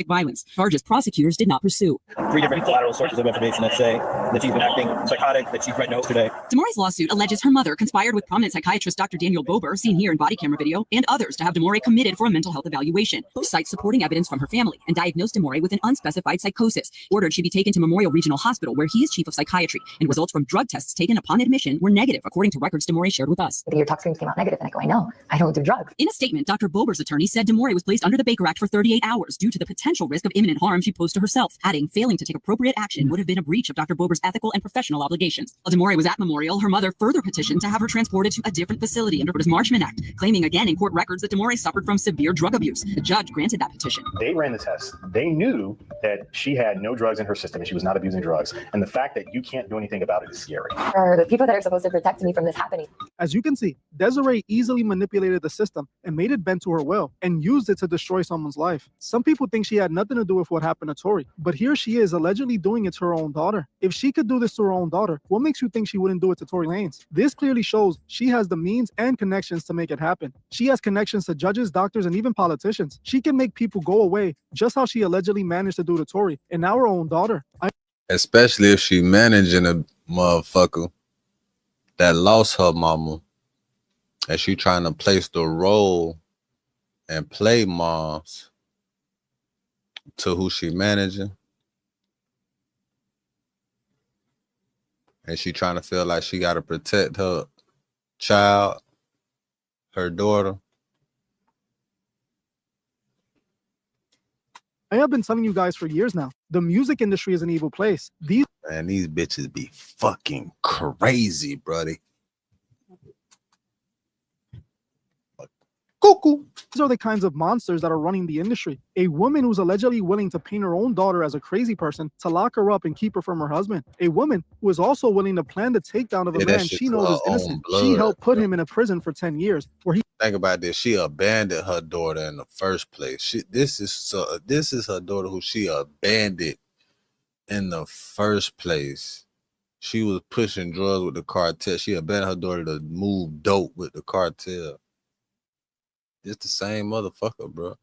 violence, charges prosecutors did not pursue. 3 different collateral sources of information that say that she's been acting psychotic, that she's read notes today. Damori's lawsuit alleges her mother conspired with prominent psychiatrist Dr. Daniel Bober, seen here in body camera video, and others to have Damori committed for a mental health evaluation. Both cites supporting evidence from her family and diagnosed Damori with an unspecified psychosis, ordered she be taken to Memorial Regional Hospital, where he is chief of psychiatry, and results from drug tests taken upon admission were negative, according to records Damori shared with us. Your tox screens came out negative, and I go, I know, I don't do drugs. In a statement, Dr. Bober's attorney said Damori was placed under the Baker Act for 38 hours due to the potential risk of imminent harm she posed to herself, adding failing to take appropriate action would have been a breach of Dr. Bober's ethical and professional obligations. While Damori was at Memorial, her mother further petitioned to have her transported to a different facility under Florida's Marchman Act, claiming again in court records that Damori suffered from severe drug abuse. The judge granted that petition. They ran the test. They knew that she had no drugs in her system and she was not abusing drugs. And the fact that you can't do anything about it is scary. Or the people that are supposed to protect me from this happening. As you can see, Desiree easily manipulated the system and made it bend to her will and used it to destroy someone's life. Some people think she had nothing to do with what happened to Tori, but here she is allegedly doing it to her own daughter. If she could do this to her own daughter, what makes you think she wouldn't do it to Tory Lanez? This clearly shows she has the means and connections to make it happen. She has connections to judges, doctors, and even politicians. She can make people go away, just how she allegedly managed to do to Tori and now her own daughter. Especially if she managing a motherfucker that lost her mama, and she trying to place the role and play moms to who she managing, and she trying to feel like she got to protect her child, her daughter. I have been telling you guys for years now, the music industry is an evil place. These bitches be fucking crazy, brother. Cuckoo. These are the kinds of monsters that are running the industry. A woman who's allegedly willing to paint her own daughter as a crazy person to lock her up and keep her from her husband. A woman who is also willing to plan the takedown of a man she knows is innocent. She helped put him in a prison for 10 years where he... Think about this. She abandoned her daughter in the first place. This is her daughter who she abandoned in the first place. She was pushing drugs with the cartel. She abandoned her daughter to move dope with the cartel. It's the same motherfucker, bro.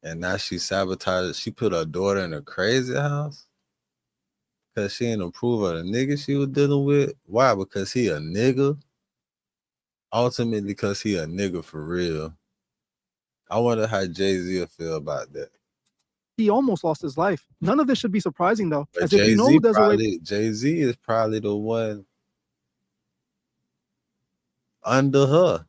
And now she sabotaged. She put her daughter in a crazy house because she didn't approve of the nigga she was dealing with. Why? Because he a nigga. Ultimately, because he a nigga for real. I wonder how Jay-Z will feel about that. He almost lost his life. None of this should be surprising, though, But as if you know who Desiree Jay-Z is probably the one under her.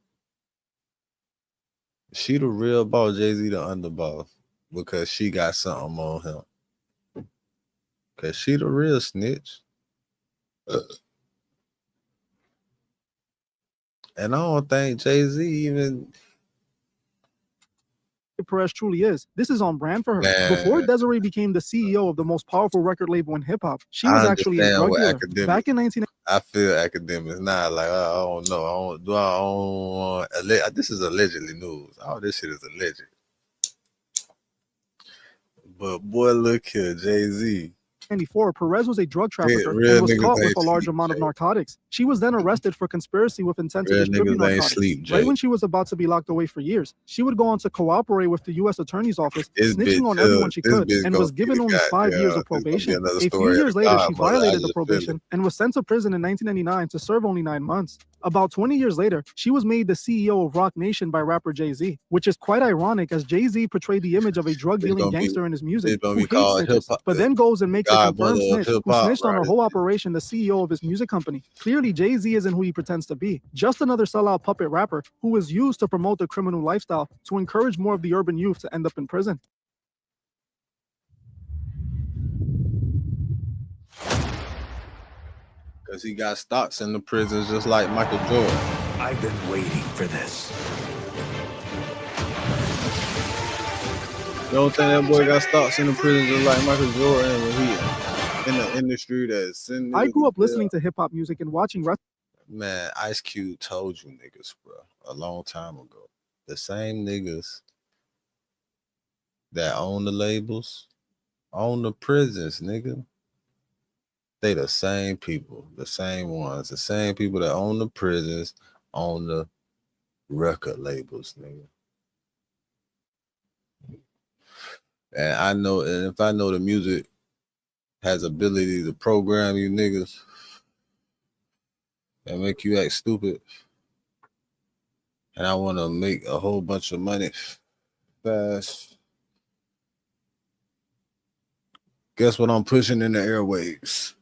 She the real boss, Jay-Z the underboss, because she got something on him. Because she the real snitch. And I don't think Jay-Z even... Perez truly is. This is on brand for her. Man. Before Desiree became the CEO of the most powerful record label in hip-hop, she was actually a drug dealer. Back in 19... I feel Akademiks now, like, I don't know. This is allegedly news. All this shit is alleged. But boy, look here, Jay-Z. 1994, Perez was a drug trafficker and was caught with a large amount of narcotics. She was then arrested for conspiracy with intent to distribute narcotics. Right when she was about to be locked away for years, she would go on to cooperate with the U.S. Attorney's Office, snitching on everyone she could, and was given only 5 years of probation. A few years later, she violated the probation and was sent to prison in 1999 to serve only 9 months. About 20 years later, she was made the CEO of Rock Nation by rapper Jay-Z, which is quite ironic as Jay-Z portrayed the image of a drug-dealing gangster in his music who hates snitches, but then goes and makes a confirmed snitch who snitched on her whole operation the CEO of his music company. Clearly, Jay-Z isn't who he pretends to be. Just another sellout puppet rapper who was used to promote the criminal lifestyle to encourage more of the urban youth to end up in prison. Because he got stocks in the prisons just like Michael Jordan. I've been waiting for this. You don't think that boy got stocks in the prison just like Michael Jordan when he in the industry that's sending? I grew up listening to hip-hop music and watching Man, Ice Cube told you niggas, bro, a long time ago. The same niggas that own the labels, own the prisons, nigga. They the same people, the same ones, the same people that own the prisons, own the record labels, nigga. And I know, and if I know the music has ability to program you niggas and make you act stupid, and I want to make a whole bunch of money fast, guess what I'm pushing in the airwaves?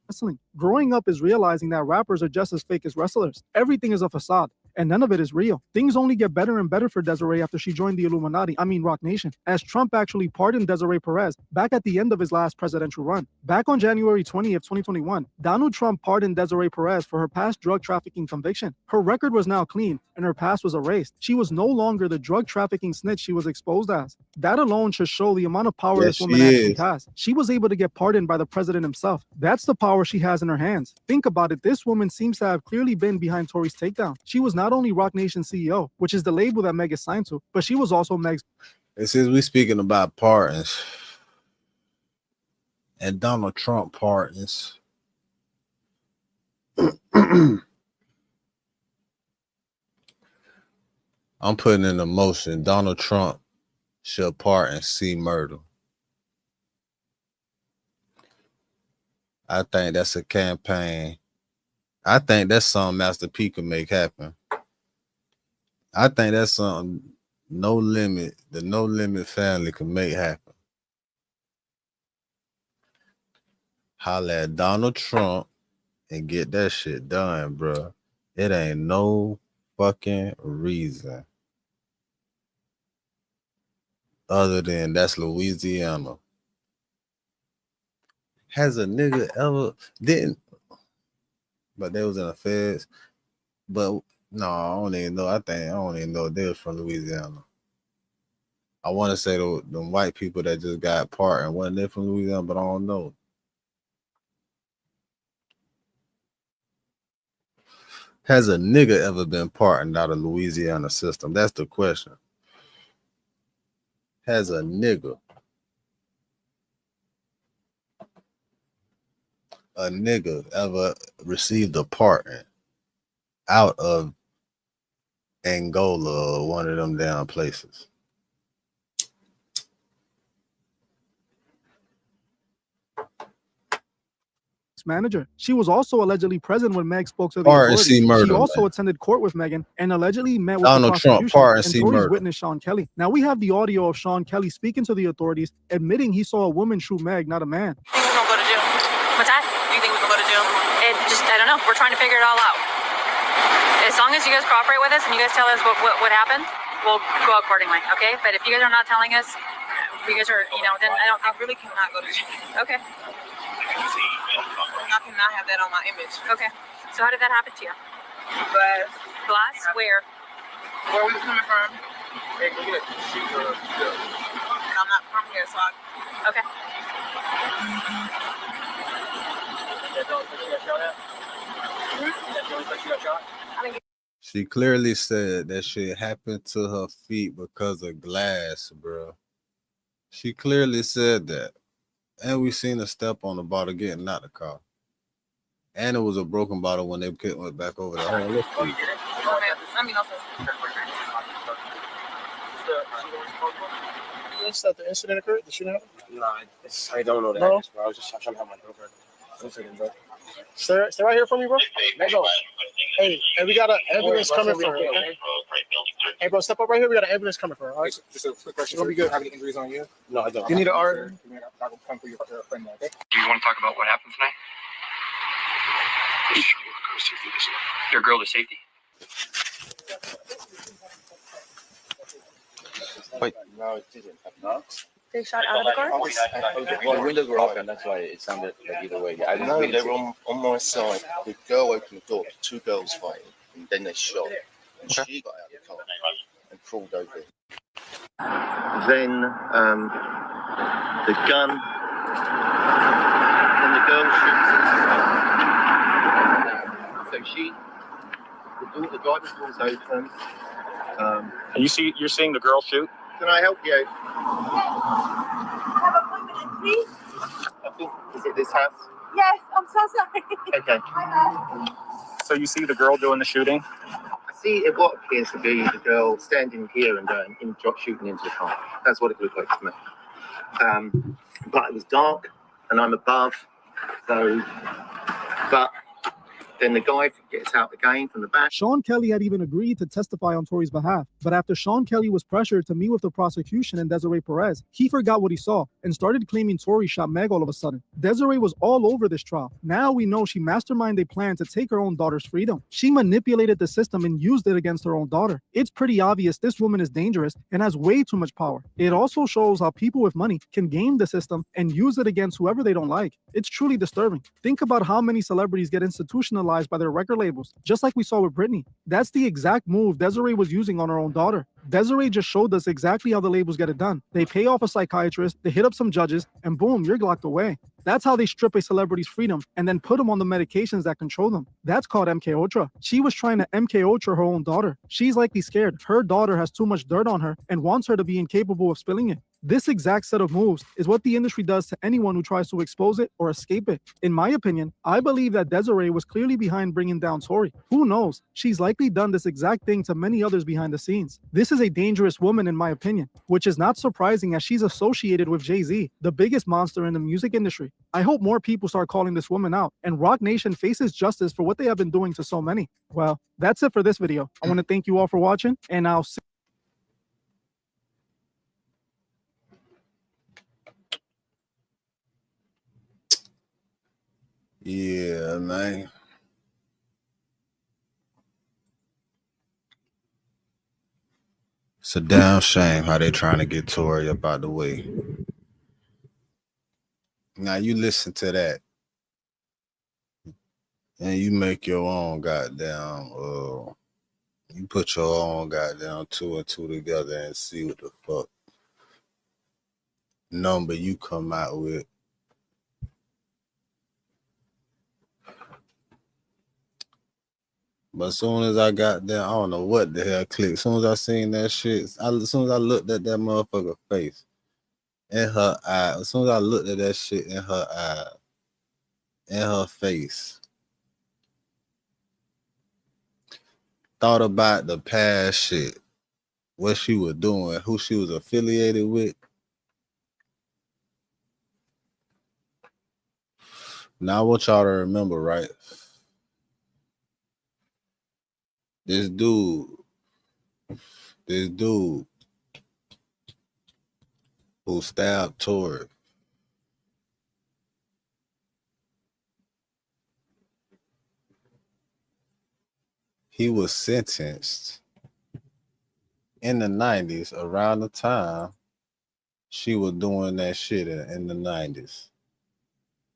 Wrestling. Growing up is realizing that rappers are just as fake as wrestlers. Everything is a facade, and none of it is real. Things only get better and better for Desiree after she joined the Illuminati, Rock Nation, as Trump actually pardoned Desiree Perez back at the end of his last presidential run. Back on January 20th, 2021, Donald Trump pardoned Desiree Perez for her past drug trafficking conviction. Her record was now clean, and her past was erased. She was no longer the drug trafficking snitch she was exposed as. That alone should show the amount of power this woman actually has. She was able to get pardoned by the president himself. That's the power she has in her hands. Think about it, this woman seems to have clearly been behind Tory's takedown. She was not only Rock Nation CEO, which is the label that Meg is signed to, but she was also Meg's. And since we speaking about pardons and Donald Trump pardons, I'm putting in a motion. Donald Trump shall pardon C. Murder. I think that's a campaign. I think that's something Master P can make happen. I think that's something No Limit, the No Limit family can make happen. Holla at Donald Trump and get that shit done, bro. It ain't no fucking reason other than that's Louisiana. Has a nigga ever didn't, but they was in the feds. But no, I don't even know. I don't even know they was from Louisiana. I want to say the white people that just got pardoned, wasn't they from Louisiana? But I don't know. Has a nigga ever been pardoned out of Louisiana system? That's the question. has a nigga ever received a pardon out of Angola or one of them damn places? Manager. She was also allegedly present when Meg spoke to the Pardon authorities. see murder, She also man. attended court with Megan and allegedly met with Donald the Trump, prosecution. pardon And see Tory's murder. witness Sean Kelly. Now we have the audio of Sean Kelly speaking to the authorities, admitting he saw a woman shoot Meg, not a man. Think we're gonna go to jail? What's that? Do you think we can go to jail? I don't know. We're trying to figure it all out. As long as you guys cooperate with us and you guys tell us what happened, we'll go accordingly, okay? But if you guys are not telling us, if you guys are, then I really cannot go to jail. Okay. I cannot have that on my image. Okay. So how did that happen to you? Glass? Where? Where we coming from? Hey, go get it. I'm not from here, so okay. She clearly said that shit happened to her feet because of glass, bro. She clearly said that. And we seen her step on the bottle getting out the car. And it was a broken bottle when they went back over there. Hold on, let's see. Is that the incident occurred? The shooting happened? No, I don't know that. No? Bro. I was just trying to help my girlfriend. Bro. Stay right here for me, bro. Hey, we got an ambulance coming for her. Okay? Hey, bro, step up right here. We got an ambulance coming for her. All right? Just a quick question. It's gonna be good. Have any injuries on you? No, I don't. You need an RN? I will come for your friend now, okay? Do you want to talk about what happened tonight? Your girl to safety. Wait, no, it didn't. No? They shot out of the car? Well, the windows were open, that's why it sounded like either way. I didn't really they were on my side. The girl opened the door, two girls fighting, and then they shot. And she got out of the car and crawled over. Then the gun, and the girl shoots. So the driver's door's open. And you're seeing the girl shoot? Can I help you? Have appointment, please? I think, is it this house? Yes, I'm so sorry. Okay. So you see the girl doing the shooting? I see what appears to be the girl standing here and going shooting into the car. That's what it looked like to me. But it was dark and I'm above, so, but then the guy gets out again from the back. Sean Kelly had even agreed to testify on Tory's behalf, but after Sean Kelly was pressured to meet with the prosecution and Desiree Perez, he forgot what he saw and started claiming Tory shot Meg all of a sudden. Desiree was all over this trial. Now we know she masterminded a plan to take her own daughter's freedom. She manipulated the system and used it against her own daughter. It's pretty obvious this woman is dangerous and has way too much power. It also shows how people with money can game the system and use it against whoever they don't like. It's truly disturbing. Think about how many celebrities get institutionalized by their record labels, just like we saw with Britney. That's the exact move Desiree was using on her own daughter. Desiree just showed us exactly how the labels get it done. They pay off a psychiatrist, they hit up some judges, and boom, you're locked away. That's how they strip a celebrity's freedom and then put them on the medications that control them. That's called MK Ultra. She was trying to MK Ultra her own daughter. She's likely scared. Her daughter has too much dirt on her and wants her to be incapable of spilling it. This exact set of moves is what the industry does to anyone who tries to expose it or escape it. In my opinion, I believe that Desiree was clearly behind bringing down Tory. Who knows? She's likely done this exact thing to many others behind the scenes. This is a dangerous woman in my opinion, which is not surprising as she's associated with Jay-Z, the biggest monster in the music industry. I hope more people start calling this woman out and Rock Nation faces justice for what they have been doing to so many. Well, that's it for this video. I want to thank you all for watching, and I'll see Yeah, man. It's a damn shame how they trying to get Tory up out the way. Now you listen to that and you make your own goddamn you put your own goddamn 2 and 2 together and see what the fuck number you come out with. But as soon as I got there, I don't know what the hell clicked. As soon as I seen that shit, as soon as I looked at that motherfucker face, in her eye. As soon as I looked at that shit in her eye, in her face, thought about the past shit, what she was doing, who she was affiliated with. Now I want y'all to remember, right? This dude who stabbed Tori, he was sentenced in the 90s, around the time she was doing that shit in the 90s.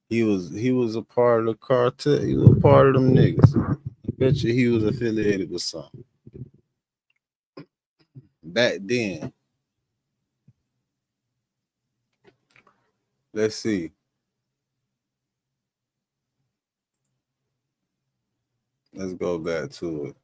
He was a part of the cartel. He was a part of them niggas. I bet you he was affiliated with something. Back then. Let's see. Let's go back to it.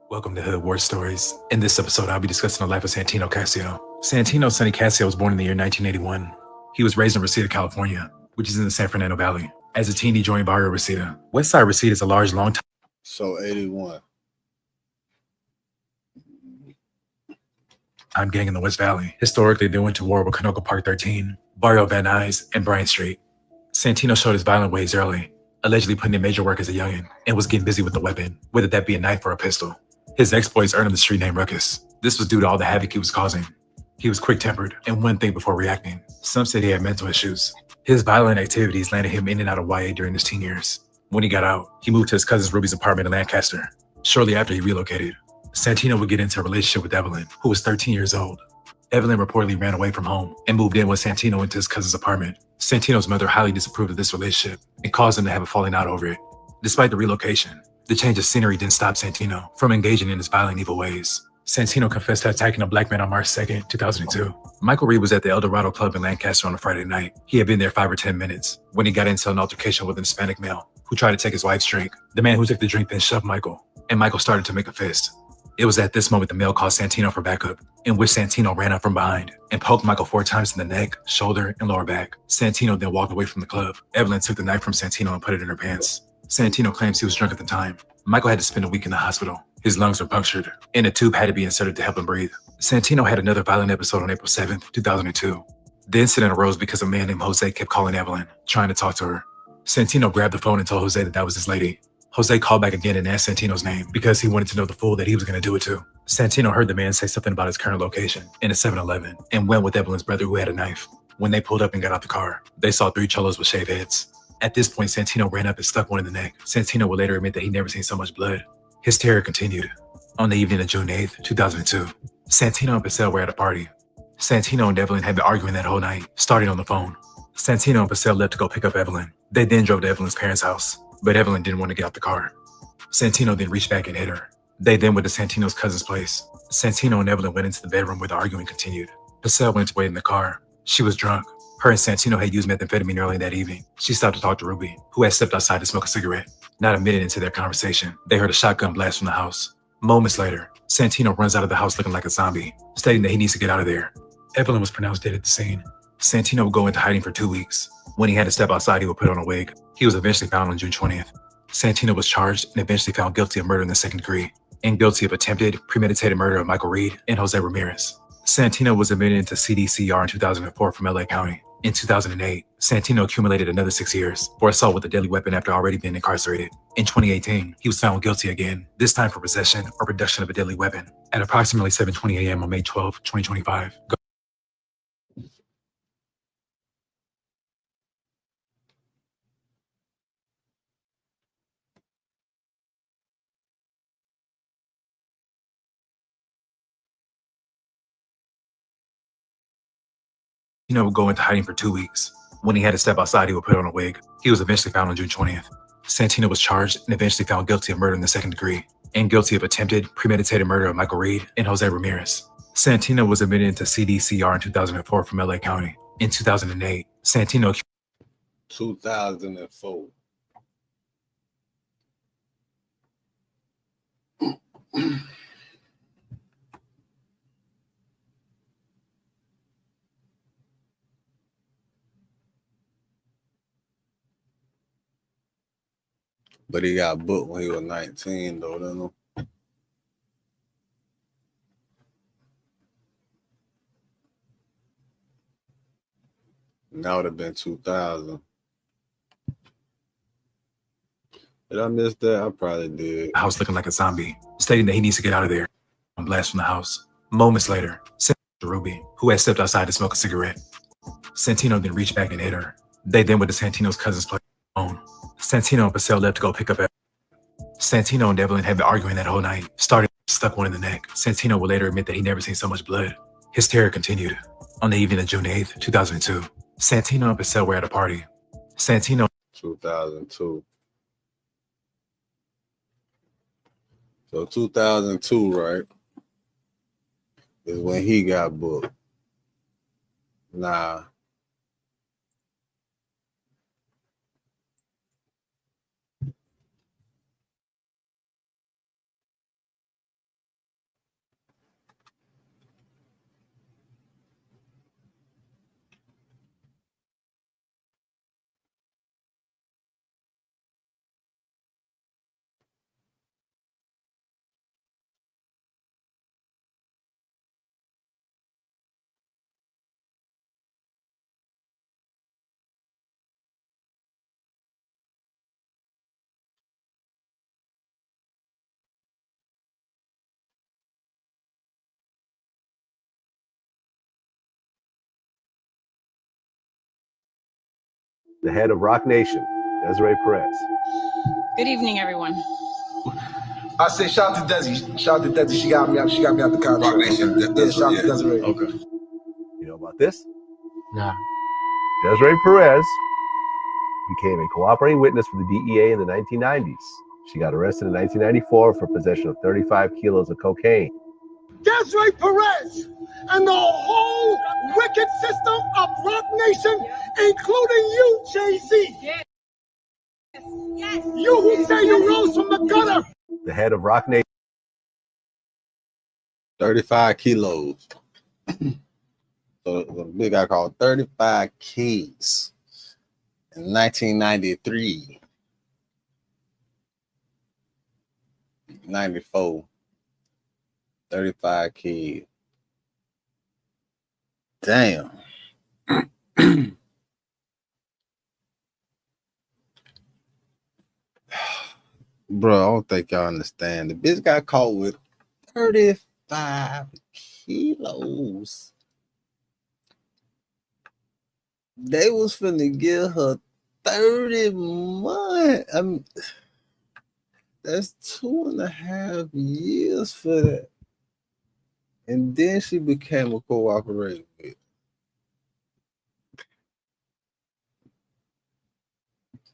Welcome to Hood War Stories. In this episode, I'll be discussing the life of Santino Casio. Santino Sonny Casio was born in the year 1981. He was raised in Reseda, California, which is in the San Fernando Valley. As a teen, he joined Barrio Reseda. Westside Reseda is a large, long-time... So 81. gang in the West Valley. Historically, they went to war with Canoga Park 13, Barrio Van Nuys, and Bryant Street. Santino showed his violent ways early, allegedly putting in major work as a youngin', and was getting busy with the weapon, whether that be a knife or a pistol. His exploits earned him the street name Ruckus. This was due to all the havoc he was causing. He was quick-tempered and wouldn't think before reacting. Some said he had mental issues. His violent activities landed him in and out of YA during his teen years. When he got out, he moved to his cousin Ruby's apartment in Lancaster. Shortly after, he relocated. Santino would get into a relationship with Evelyn, who was 13 years old. Evelyn reportedly ran away from home and moved in with Santino into his cousin's apartment. Santino's mother highly disapproved of this relationship and caused them to have a falling out over it. Despite the relocation, the change of scenery didn't stop Santino from engaging in his violent, evil ways. Santino confessed to attacking a black man on March 2nd, 2002. Michael Reed was at the El Dorado Club in Lancaster on a Friday night. He had been there 5 or 10 minutes when he got into an altercation with an Hispanic male who tried to take his wife's drink. The man who took the drink then shoved Michael, and Michael started to make a fist. It was at this moment the male called Santino for backup, in which Santino ran up from behind and poked Michael 4 times in the neck, shoulder, and lower back. Santino then walked away from the club. Evelyn took the knife from Santino and put it in her pants. Santino claims he was drunk at the time. Michael had to spend a week in the hospital. His lungs were punctured, and a tube had to be inserted to help him breathe. Santino had another violent episode on April 7th, 2002. The incident arose because a man named Jose kept calling Evelyn, trying to talk to her. Santino grabbed the phone and told Jose that was his lady. Jose called back again and asked Santino's name because he wanted to know the fool that he was going to do it to. Santino heard the man say something about his current location in a 7-Eleven and went with Evelyn's brother who had a knife. When they pulled up and got out the car, they saw 3 cholos with shaved heads. At this point, Santino ran up and stuck one in the neck. Santino would later admit that he'd never seen so much blood. His terror continued. On the evening of June 8th, 2002, Santino and Pacell were at a party. Santino and Evelyn had been arguing that whole night, starting on the phone. Santino and Pacell left to go pick up Evelyn. They then drove to Evelyn's parents' house, but Evelyn didn't want to get out the car. Santino then reached back and hit her. They then went to Santino's cousin's place. Santino and Evelyn went into the bedroom where the arguing continued. Pacell went to wait in the car. She was drunk. Her and Santino had used methamphetamine early that evening. She stopped to talk to Ruby, who had stepped outside to smoke a cigarette. Not a minute into their conversation, they heard a shotgun blast from the house. Moments later, Santino runs out of the house looking like a zombie, stating that he needs to get out of there. Evelyn was pronounced dead at the scene. Santino would go into hiding for 2 weeks. When he had to step outside, he would put on a wig. He was eventually found on June 20th. Santino was charged and eventually found guilty of murder in the 2nd degree and guilty of attempted, premeditated murder of Michael Reed and Jose Ramirez. Santino was admitted into CDCR in 2004 from LA County. In 2008, Santino accumulated another 6 years for assault with a deadly weapon after already being incarcerated. In 2018, he was found guilty again, this time for possession or production of a deadly weapon. At approximately 7:20 a.m. on May 12, 2025. Santino would go into hiding for 2 weeks. When he had to step outside, he would put on a wig. He was eventually found on June 20th. Santino was charged and eventually found guilty of murder in the 2nd degree and guilty of attempted premeditated murder of Michael Reed and Jose Ramirez. Santino was admitted into CDCR in 2004 from LA County. In 2008, Santino 2004. But he got booked when he was 19, though, didn't he? That would have been 2000. Did I miss that? I probably did. the house looking like a zombie, stating that he needs to get out of there. On blast from the house. Moments later, Santino to Ruby, who had stepped outside to smoke a cigarette. Santino then reached back and hit her. They then went to Santino's cousin's place alone. Santino and Purcell left to go pick up Evelyn. Santino and Evelyn had been arguing that whole night, started stuck one in the neck. Santino would later admit that he never seen so much blood. His terror continued. On the evening of June 8th, 2002, Santino and Purcell were at a party. Santino 2002. So 2002, right, is when he got booked. Nah. The head of Rock Nation, Desiree Perez. Good evening, everyone. I say shout out to Desi. Shout out to Desi. She got me out. She got me out the contract. Rock Nation. Yeah, shout out to Desiree. Okay. You know about this? Nah. Desiree Perez became a cooperating witness for the DEA in the 1990s. She got arrested in 1994 for possession of 35 kilos of cocaine. Desiree Perez and the whole wicked system of Rock Nation, including you, Jay-Z. Yes. You who say you rose from the gutter. The head of Rock Nation. 35 kilos. So the big guy called 35 keys in 1993. 94. 35 keys. Damn. Bro, I don't think y'all understand. The bitch got caught with 35 kilos. They was finna give her 30 months. I mean, that's 2.5 years for that. And then she became a cooperating witness.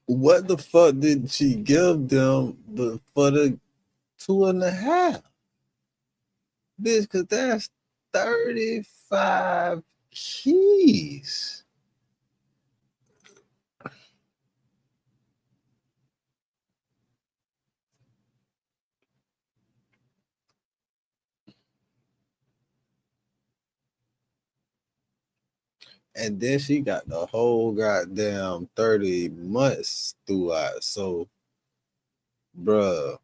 What the fuck did she give them for the 2.5? Bitch, because that's 35 keys. And then she got the whole goddamn 30 months throughout. So, bruh,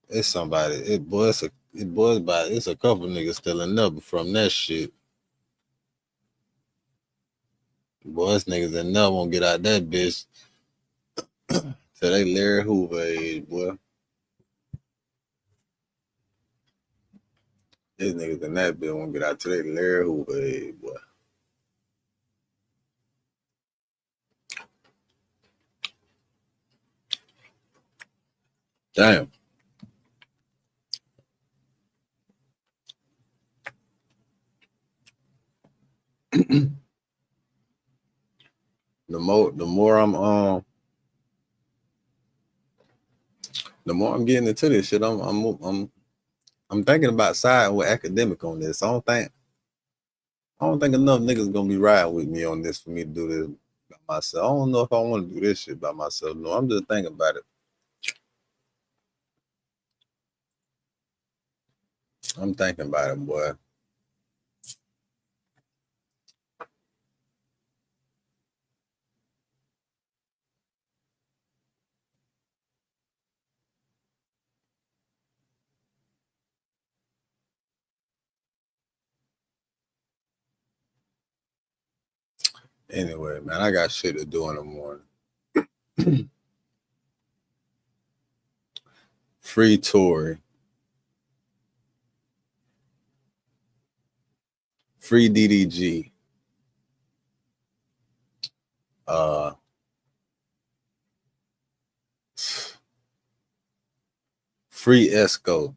it's somebody. It's a couple niggas still in there from that shit. Boys, niggas in there won't get out that bitch till they Larry Hoover age, boy. These niggas in that bitch won't get out till they Larry Hoover age, boy. Damn. The more I'm The more I'm getting into this shit, I'm thinking about siding with Akademiks on this. I don't think enough niggas gonna be riding with me on this for me to do this by myself. I don't know if I want to do this shit by myself. No, I'm just thinking about it. I'm thinking about it, boy. Anyway, man, I got shit to do in the morning. Free Tory. Free DDG. Free Esco.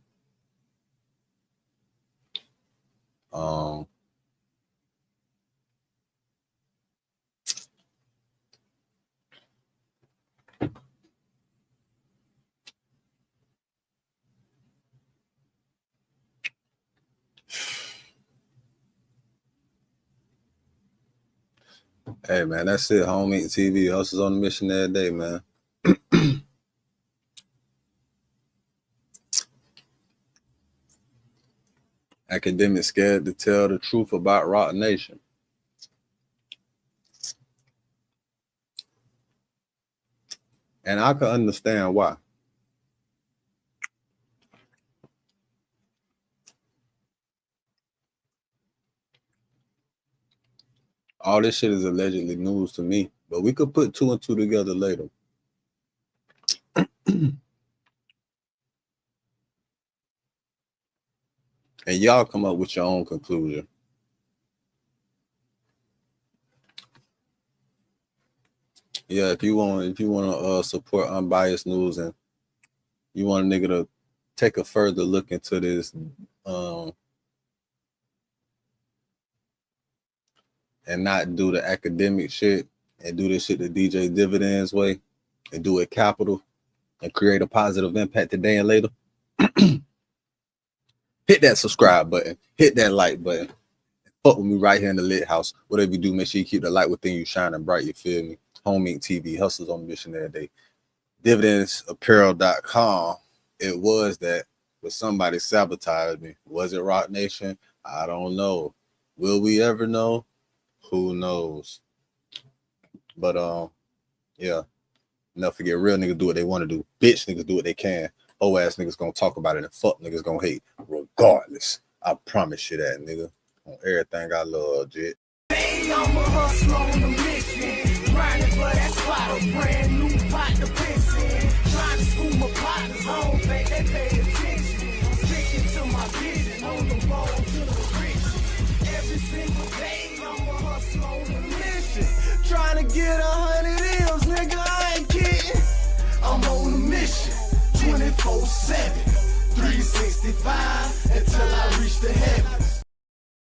Hey, man, that's it. Homie TV. Hustles on the mission every day, man. Akademiks scared to tell the truth about Rock Nation. And I can understand why. All this shit is allegedly news to me, but we could put 2 and 2 together later. And y'all come up with your own conclusion. Yeah, if you want to support unbiased news and you want a nigga to take a further look into this and not do the academic shit and do this shit the DJ Dividends way and do it capital and create a positive impact today and later, hit that subscribe button, hit that like button. Fuck with me right here in the Lit House. Whatever you do, make sure you keep the light within you shining bright, you feel me? Homie TV, hustles on the mission every day. Dividendsapparel.com. It was that, but somebody sabotaged me. Was it Rock Nation? I don't know. Will we ever know? Who knows? But yeah. Never forget, real niggas do what they want to do. Bitch niggas do what they can. Whole ass niggas gonna talk about it and fuck niggas gonna hate. Regardless. I promise you that, nigga. On everything I love, Jit. Hey, I'm a hustler on the mission. Grinding for that spot, a brand new pot to piss in. Trying to school my partners home, they pay attention. I'm sticking to my vision on the road to the riches. Every single day, I'm a hustler on the mission. Trying to get 100 M's, nigga, I ain't kidding. I'm on a mission, 24/7, 365.